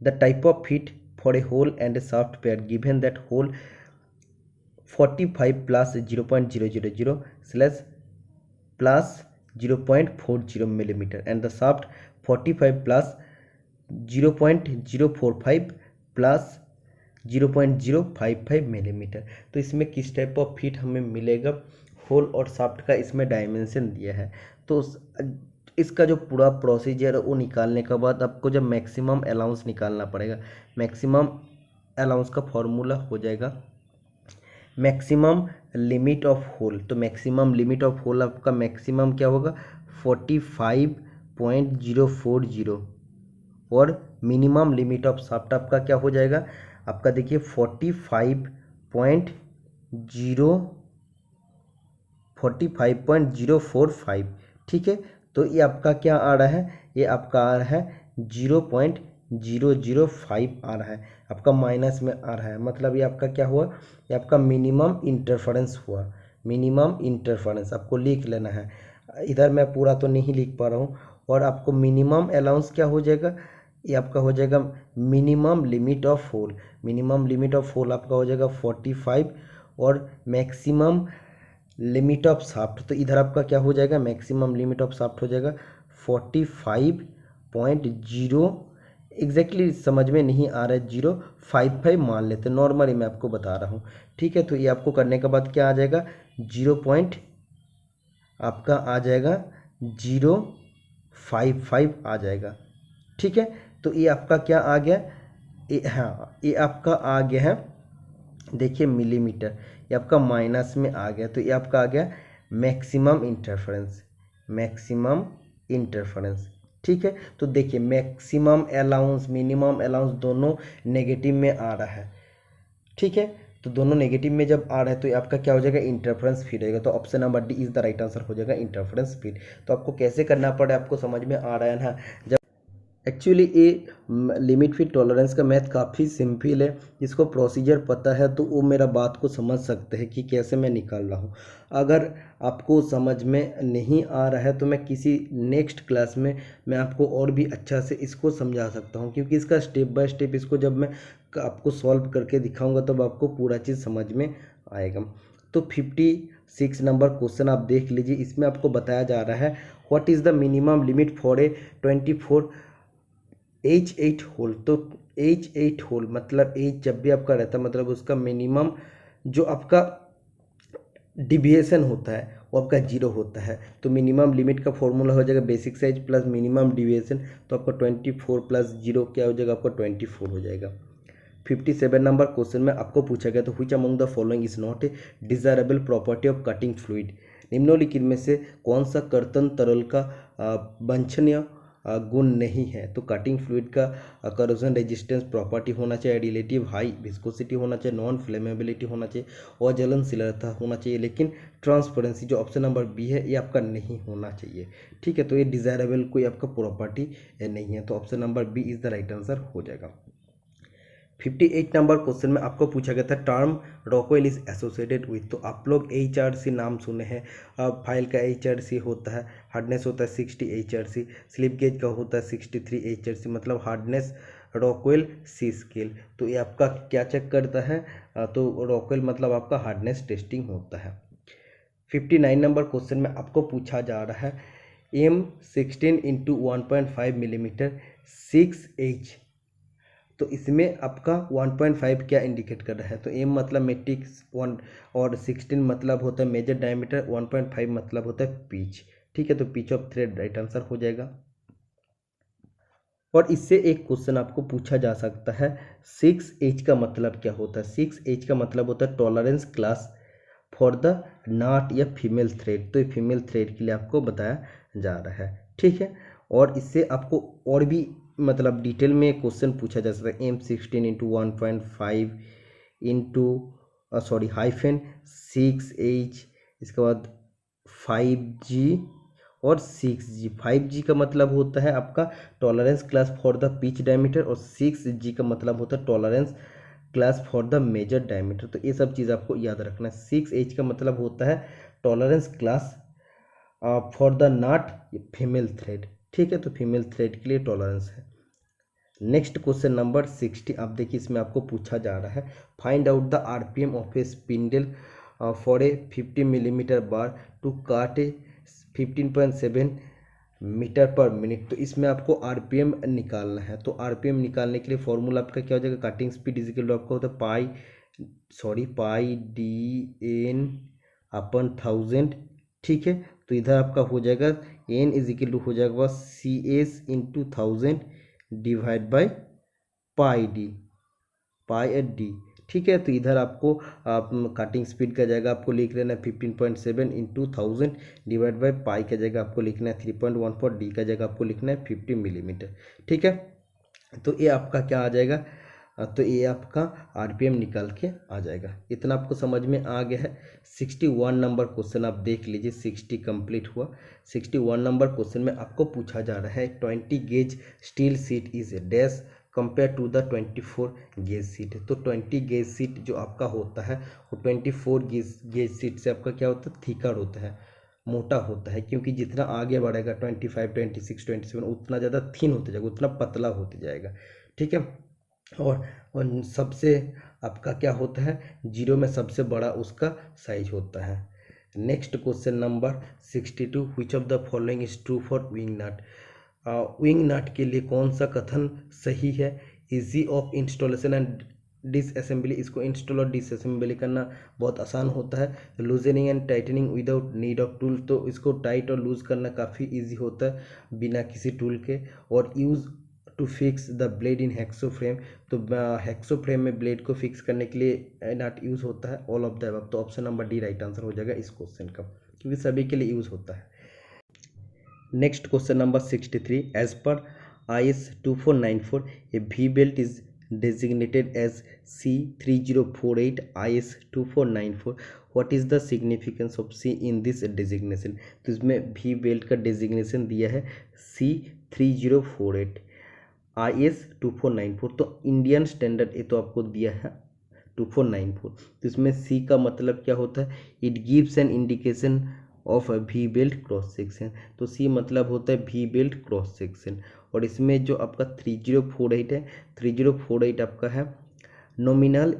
the type of fit for a hole and a soft pair given that hole 45 plus 0.000 slash plus 0.40 millimetre and the soft 45 plus 0.045 plus 0.055 millimetre. तो इसमें किस टाइप ऑफ फिट हमें मिलेगा, होल और सॉफ्ट का इसमें डायमेंशन दिया है। तो इसका जो पूरा प्रोसीजर है वो निकालने के बाद आपको जब मैक्सिमम अलाउंस निकालना पड़ेगा। मैक्सिमम अलाउंस का फॉर्मूला हो जाएगा मैक्सिमम लिमिट ऑफ होल। तो मैक्सिमम लिमिट ऑफ होल आपका मैक्सिमम क्या होगा 45.040 और मिनिमम लिमिट ऑफ सॉफ्ट आपका क्या हो जाएगा, आपका देखिए 45.045। ठीक है, तो ये आपका क्या आ रहा है, ये आपका आ रहा है 0.005 आ रहा है, आपका माइनस में आ रहा है। मतलब ये आपका क्या हुआ, ये आपका मिनिमम इंटरफेरेंस हुआ। मिनिमम इंटरफेरेंस आपको लिख लेना है, इधर मैं पूरा तो नहीं लिख पा रहा हूँ। और आपको मिनिमम अलाउंस क्या हो जाएगा, ये आपका हो जाएगा minimum limit of hole. Minimum limit of hole आपका हो जाएगा 45 और मैक्सिमम लिमिट ऑफ सॉफ्ट, तो इधर आपका क्या हो जाएगा मैक्सिमम लिमिट ऑफ सॉफ्ट हो जाएगा 45.0 एग्जैक्टली समझ में नहीं आ रहा है 055 मान लेते, नॉर्मली मैं आपको बता रहा हूँ। ठीक है, तो ये आपको करने के बाद क्या आ जाएगा 0. आपका आ जाएगा 055 आ जाएगा। ठीक है, तो ये आपका क्या आ गया, हाँ ये आपका आ गया है देखिए मिलीमीटर, ये आपका माइनस में आ गया। तो ये आपका आ गया मैक्सिमम इंटरफेरेंस। मैक्सिमम इंटरफेरेंस ठीक है, तो देखिए मैक्सिमम अलाउंस मिनिमम अलाउंस दोनों नेगेटिव में आ रहा है। ठीक है, तो दोनों नेगेटिव में जब आ रहा है तो ये आपका क्या हो जाएगा इंटरफेरेंस फीड रहेगा। तो option number D is the right answer हो जाएगा इंटरफेरेंस फीड। तो आपको कैसे करना पड़े आपको समझ में आ रहा है ना। जब एक्चुअली ये लिमिट फिट टॉलरेंस का मैथ काफ़ी सिंपल है, जिसको प्रोसीजर पता है तो वो मेरा बात को समझ सकते हैं कि कैसे मैं निकाल रहा हूँ। अगर आपको समझ में नहीं आ रहा है तो मैं किसी नेक्स्ट क्लास में मैं आपको और भी अच्छा से इसको समझा सकता हूँ, क्योंकि इसका स्टेप बाय स्टेप इसको जब मैं आपको सॉल्व करके दिखाऊंगा तब आपको पूरा चीज़ समझ में आएगा। तो 56 नंबर क्वेश्चन आप देख लीजिए, इसमें आपको बताया जा रहा है what is the minimum limit for a 24 H8 hole. तो H8 होल मतलब H जब भी आपका रहता है मतलब उसका मिनिमम जो आपका डिविएशन होता है वो आपका 0 होता है। तो मिनिमम लिमिट का फॉर्मूला हो जाएगा basic size plus minimum deviation, तो आपका 24 प्लस 0 क्या हो जाएगा आपका 24 हो जाएगा। 57 नंबर क्वेश्चन में आपको पूछा गया तो which among the following is not A desirable property of cutting fluid. निम्नलिखित में से कौन सा कर्तन तरल का वांछनीय गुण नहीं है। तो कटिंग फ्लूइड का करोजन रेजिस्टेंस प्रॉपर्टी होना चाहिए, रिलेटिव हाई विस्कोसिटी होना चाहिए, नॉन फ्लेमेबिलिटी होना चाहिए, और ज्वलनशीलता होना चाहिए, लेकिन ट्रांसपेरेंसी जो ऑप्शन नंबर बी है ये आपका नहीं होना चाहिए। ठीक है, तो ये डिजायरेबल कोई आपका प्रॉपर्टी नहीं है, तो option number B is the right answer हो जाएगा। 58 नंबर क्वेश्चन में आपको पूछा गया था term Rockwell is associated with. तो आप लोग HRC नाम सुने हैं, फाइल का HRC होता है, हार्डनेस होता है 60 HRC, स्लिप गेज का होता है 63 HRC, मतलब हार्डनेस रॉकवेल सी स्केल। तो ये आपका क्या चेक करता है, तो रॉकवेल मतलब आपका हार्डनेस टेस्टिंग होता है। 59 नंबर क्वेश्चन में आपको पूछा जा रहा है M16 इंटू 1.5 मिलीमीटर 6H। तो इसमें आपका 1.5 क्या इंडिकेट कर रहा है? तो M मतलब मैट्रिक्स 1 और 16 मतलब होता है मेजर डायमीटर, 1.5 मतलब होता है पिच। ठीक है, तो pitch of thread right answer हो जाएगा। और इससे एक क्वेश्चन आपको पूछा जा सकता है 6H का मतलब क्या होता है? 6H का मतलब होता है tolerance class for the not या फीमेल थ्रेड। तो ये फीमेल थ्रेड के लिए आपको बताया जा रहा है। ठीक है, और इससे आपको और भी मतलब डिटेल में क्वेश्चन पूछा जा सकता है M16 into 1.5 into sorry hyphen 6H, इसके बाद 5G और 6G। 5G का मतलब होता है आपका tolerance class for the pitch diameter और 6G का मतलब होता है tolerance class for the major diameter. तो ये सब चीज़ आपको याद रखना है। 6H का मतलब होता है tolerance class for the not female thread. ठीक है, तो फीमेल थ्रेड के लिए टॉलरेंस है। नेक्स्ट क्वेश्चन नंबर 60, आप देखिए इसमें आपको पूछा जा रहा है find out the RPM of a spindle for a 50 millimetre bar to cut a 15.7 metre पर मिनट। तो इसमें आपको RPM निकालना है। तो RPM निकालने के लिए फॉर्मूला आपका क्या हो जाएगा? Cutting speed is equal to आपका होता है पाई DN अपन 1000। ठीक है, तो इधर आपका हो जाएगा N इज इक्वल टू हो जाएगा CS into 1000 divide by pi D. ठीक है, तो इधर आपको कटिंग स्पीड का जगह आपको लिख लेना है 15.7 इंटू 1000 डिवाइड बाई पाई का जगह आपको लिखना है 3.14, डी का जगह आपको लिखना है 50 मिलीमीटर। ठीक है, तो ये आपका क्या आ जाएगा? तो ये आपका RPM निकाल के आ जाएगा। इतना आपको समझ में आ गया है। 61 नंबर क्वेश्चन आप देख लीजिए, 60 कंप्लीट हुआ। 61 नंबर क्वेश्चन में आपको पूछा जा रहा है 20 gauge steel sheet is dash compare to the 24 gauge sheet. तो 20 गेज सीट जो आपका होता है वो 24 गेज सीट से आपका क्या होता है? थिकर होता है, मोटा होता है, क्योंकि जितना आगे बढ़ेगा 25, 26, 27 उतना ज़्यादा थिन होते जाएगा, उतना पतला होते जाएगा। ठीक है, और सबसे आपका क्या होता है? जीरो में सबसे बड़ा उसका साइज होता है। Next question number 62, which of the following is true for wing nut. Wing nut के लिए कौन सा कथन सही है? Easy of installation and disassembly, इसको इंस्टॉल और डिसअसेंबली करना बहुत आसान होता है। Loosening and tightening without need of tool, तो इसको टाइट और लूज करना काफ़ी इजी होता है बिना किसी टूल के। और use to fix the blade in hacksaw frame, तो हेक्सो फ्रेम में ब्लेड को फिक्स करने के लिए नट यूज़ होता है। ऑल ऑफ द अबव, तो option number D right answer हो जाएगा इस क्वेश्चन का, क्योंकि सभी के लिए यूज़ होता है। नेक्स्ट क्वेश्चन नंबर 63, एज पर IS 2494 a V belt is designated as C3048 IS 2494, what is the significance of C in this designation। तो इसमें V belt का डेजिग्नेशन दिया है C3048 IS 2494, तो इंडियन स्टैंडर्ड ये तो आपको दिया है 2494। तो इसमें C का मतलब क्या होता है? It gives an indication of V belt cross section. तो C मतलब होता है V बेल्ट क्रॉस सेक्शन। और इसमें जो आपका 3048 है, 3048 आपका है nominal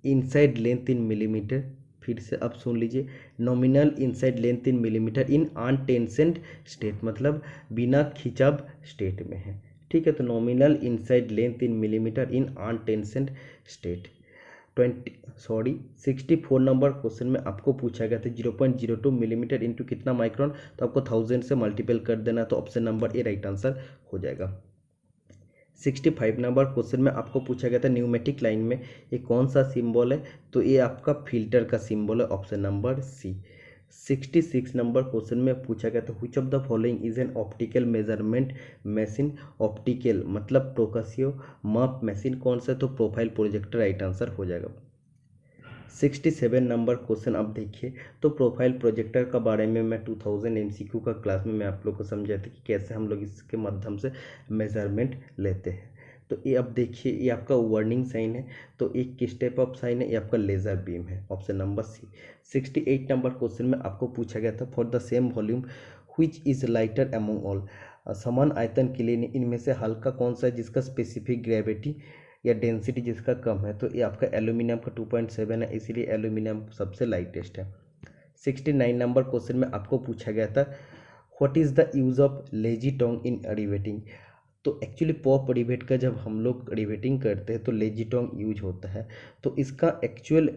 inside length in millimetre. फिर से आप सुन लीजिए, nominal inside length in millimetre in untensioned state, मतलब बिना खिंचाव स्टेट में है। ठीक है, तो nominal inside length in millimetre in untensioned state. 64 number question में आपको पूछा गया था 0.02 मिलीमीटर इंटू कितना माइक्रोन, तो आपको 1000 से मल्टीपल कर देना, तो option number A right answer हो जाएगा। 65 नंबर क्वेश्चन में आपको पूछा गया था न्यूमेटिक लाइन में ये कौन सा सिंबल है, तो ये आपका फिल्टर का सिंबल है, option number C. 66 number question में पूछा गया था which of the following is an optical measurement machine. Optical मतलब प्रोकासियो माप मशीन कौन सा, तो प्रोफाइल प्रोजेक्टर राइट आंसर हो जाएगा। 67 नंबर क्वेश्चन अब देखिए, तो प्रोफाइल प्रोजेक्टर का बारे में मैं 2000 MCQ का क्लास में मैं आप लोग को समझाया था कि कैसे हम लोग इसके माध्यम से मेजरमेंट लेते हैं। तो ये अब देखिए, ये आपका वार्निंग साइन है, तो एक किस टाइप ऑफ साइन है? ये आपका लेज़र बीम है, option number C. 68 number question में आपको पूछा गया था for the same volume which is lighter among all. समान आयतन के लिए इनमें से हल्का कौन सा है जिसका स्पेसिफिक ग्रेविटी या डेंसिटी जिसका कम है, तो ये आपका एल्यूमिनियम का 2.7 है, इसीलिए एल्यूमिनियम सबसे लाइटेस्ट है। 69 नंबर क्वेश्चन में आपको पूछा गया था what is the use of lazy tong in debating. तो एक्चुअली पॉप डिबेट का जब हम लोग डिबेटिंग करते हैं तो लेजी टोंग यूज होता है, तो इसका एक्चुअल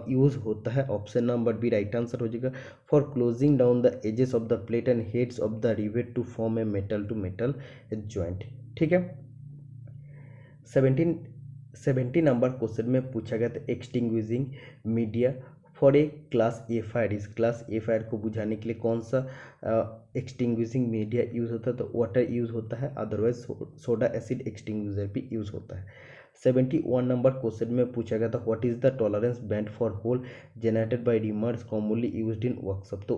यूज़ होता है option number B right answer हो जाएगा, for closing down the edges of the plate and heads of the rivet to form a metal to metal joint. ठीक है। 70 नंबर क्वेश्चन में पूछा गया था extinguishing media for a class A fire. इस क्लास ए फायर को बुझाने के लिए कौन सा एक्सटिंग्विशिंग मीडिया यूज़ होता है, तो वाटर यूज़ होता है, अदरवाइज सोडा एसिड एक्सटिंग्विशर भी यूज़ होता है। 71 नंबर क्वेश्चन में पूछा गया था what is the tolerance band for hole generated by reamers commonly used in workshop. तो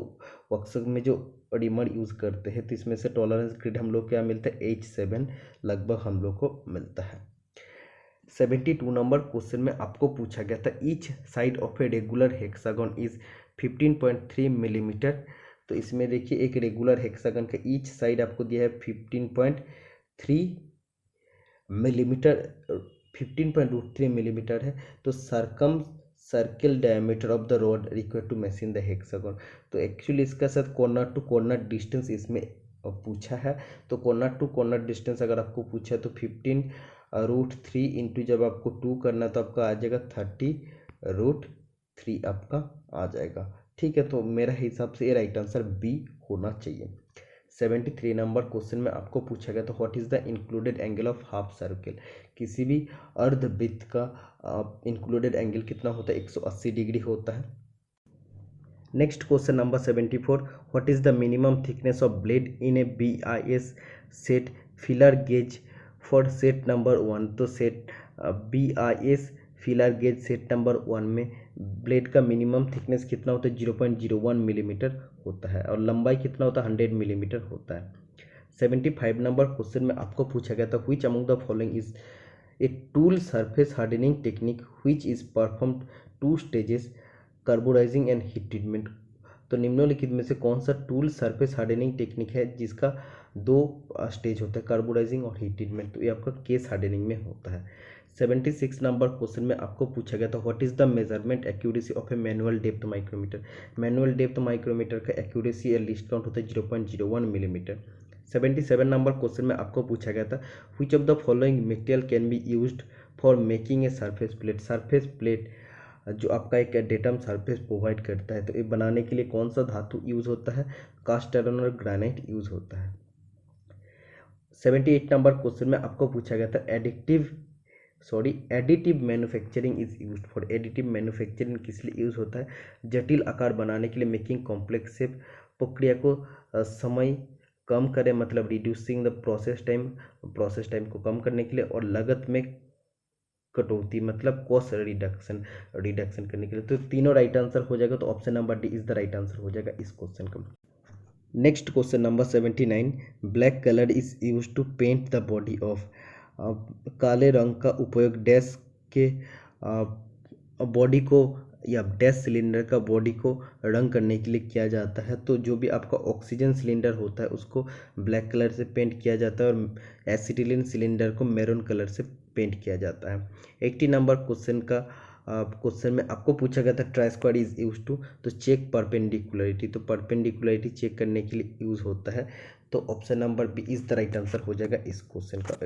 वर्कशॉप में जो रिमर यूज़ करते हैं तो इसमें से टॉलरेंस ग्रेड हम लोग क्या मिलता है H7 लगभग हम लोग को मिलता है। 72 नंबर क्वेश्चन में आपको पूछा गया था each side of a regular hexagon is 15.3 millimetre. तो इसमें देखिए एक रेगुलर हेक्सागन का ईच साइड आपको दिया है 15.3 मिलीमीटर, 15.3 मिलीमीटर है। तो circle diameter of the rod required to machine the hexagon. तो एक्चुअली इसका साथ कॉर्नर टू कॉर्नर डिस्टेंस इसमें पूछा है। तो कॉर्नर टू कॉर्नर डिस्टेंस अगर आपको पूछा तो 15√3 इंटू जब आपको 2 करना तो आपका आ जाएगा 30√3 आपका आ जाएगा। ठीक है, तो मेरा हिसाब से ये राइट आंसर बी होना चाहिए। 73 नंबर क्वेश्चन में आपको पूछा गया तो what is the included angle of half circle. किसी भी अर्धवृत्त का इंक्लूडेड एंगल कितना होता है, 180 डिग्री होता है। Next question number 74, what is the minimum thickness of blade in A BIS set filler gauge for set number 1। तो set BIS filler gauge set number 1 में ब्लेड का मिनिमम थिकनेस कितना होता है, 0.01 मिलीमीटर होता है, और लंबाई कितना होता है, 100 मिलीमीटर होता है। 75 नंबर क्वेश्चन में आपको पूछा गया था which among the following is a tool surface hardening technique which is performed 2 stages carburising and heat treatment. तो निम्नलिखित में से कौन सा टूल सरफेस हार्डनिंग टेक्निक है जिसका 2 स्टेज होता है, कार्बोडाइजिंग और हीट ट्रीटमेंट। तो ये आपका केस हार्डनिंग में होता है। 76 नंबर क्वेश्चन में आपको पूछा गया था what is the measurement accuracy of a manual depth micrometer. Manual depth micrometer का एक्यूरेसी या लिस्ट काउंट होता है 0.01 मिलीमीटर। 77 नंबर क्वेश्चन में आपको पूछा गया था which of the following material can be used for making a surface plate. Surface plate जो आपका एक डेटम सरफेस प्रोवाइड करता है, तो ये बनाने के लिए कौन सा धातु यूज़ होता है, कास्ट आयरन और ग्रेनाइट यूज़ होता है। 78 नंबर क्वेश्चन में आपको पूछा गया था additive manufacturing is used for. Additive manufacturing किस लिए यूज़ होता है, जटिल आकार बनाने के लिए, मेकिंग कॉम्प्लेक्स शेप, प्रक्रिया को समय कम करें मतलब रिड्यूसिंग द प्रोसेस टाइम को कम करने के लिए, और लागत में कटौती मतलब कॉस्ट रिडक्शन करने के लिए। तो तीनों राइट आंसर हो जाएगा, तो option number D is the right answer हो जाएगा इस क्वेश्चन का। Next question number 79, black colour is use to paint the body of. काले रंग का उपयोग डैश के बॉडी को या डैश सिलेंडर का बॉडी को रंग करने के लिए किया जाता है। तो जो भी आपका ऑक्सीजन सिलेंडर होता है उसको ब्लैक कलर से पेंट किया जाता है, और एसिटिलीन सिलेंडर को मैरून कलर से पेंट किया जाता है। 80 नंबर क्वेश्चन में आपको पूछा गया था try square is use to, तो चेक परपेंडिकुलरिटी। तो परपेंडिकुलरिटी चेक करने के लिए यूज़ होता है, तो option number B is the right answer हो जाएगा इस क्वेश्चन का।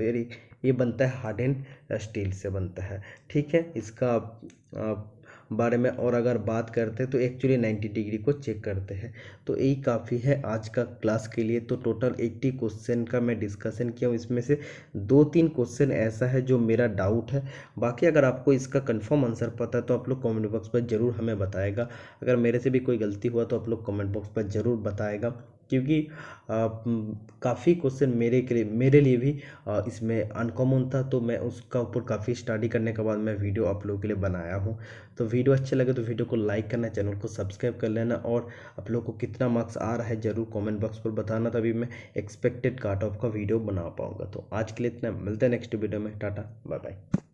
ये बनता है हार्डन स्टील से बनता है। ठीक है, इसका बारे में और अगर बात करते हैं तो एक्चुअली 90 डिग्री को चेक करते हैं। तो यही काफ़ी है आज का क्लास के लिए। तो टोटल 80 क्वेश्चन का मैं डिस्कशन किया हूँ, इसमें से 2-3 क्वेश्चन ऐसा है जो मेरा डाउट है। बाकी अगर आपको इसका कंफर्म आंसर पता है तो आप लोग कमेंट बॉक्स पर ज़रूर हमें बताएगा। अगर मेरे से भी कोई गलती हुआ तो आप लोग कमेंट बॉक्स पर ज़रूर बताएगा, क्योंकि काफ़ी क्वेश्चन मेरे लिए भी इसमें अनकॉमन था, तो मैं उसका ऊपर काफ़ी स्टडी करने के बाद मैं वीडियो आप लोगों के लिए बनाया हूँ। तो वीडियो अच्छे लगे तो वीडियो को लाइक करना, चैनल को सब्सक्राइब कर लेना, और आप लोग को कितना मार्क्स आ रहा है ज़रूर कमेंट बॉक्स पर बताना, तभी मैं एक्सपेक्टेड कट ऑफ का वीडियो बना पाऊँगा। तो आज के लिए इतना, मिलते हैं नेक्स्ट वीडियो में। Tata bye bye.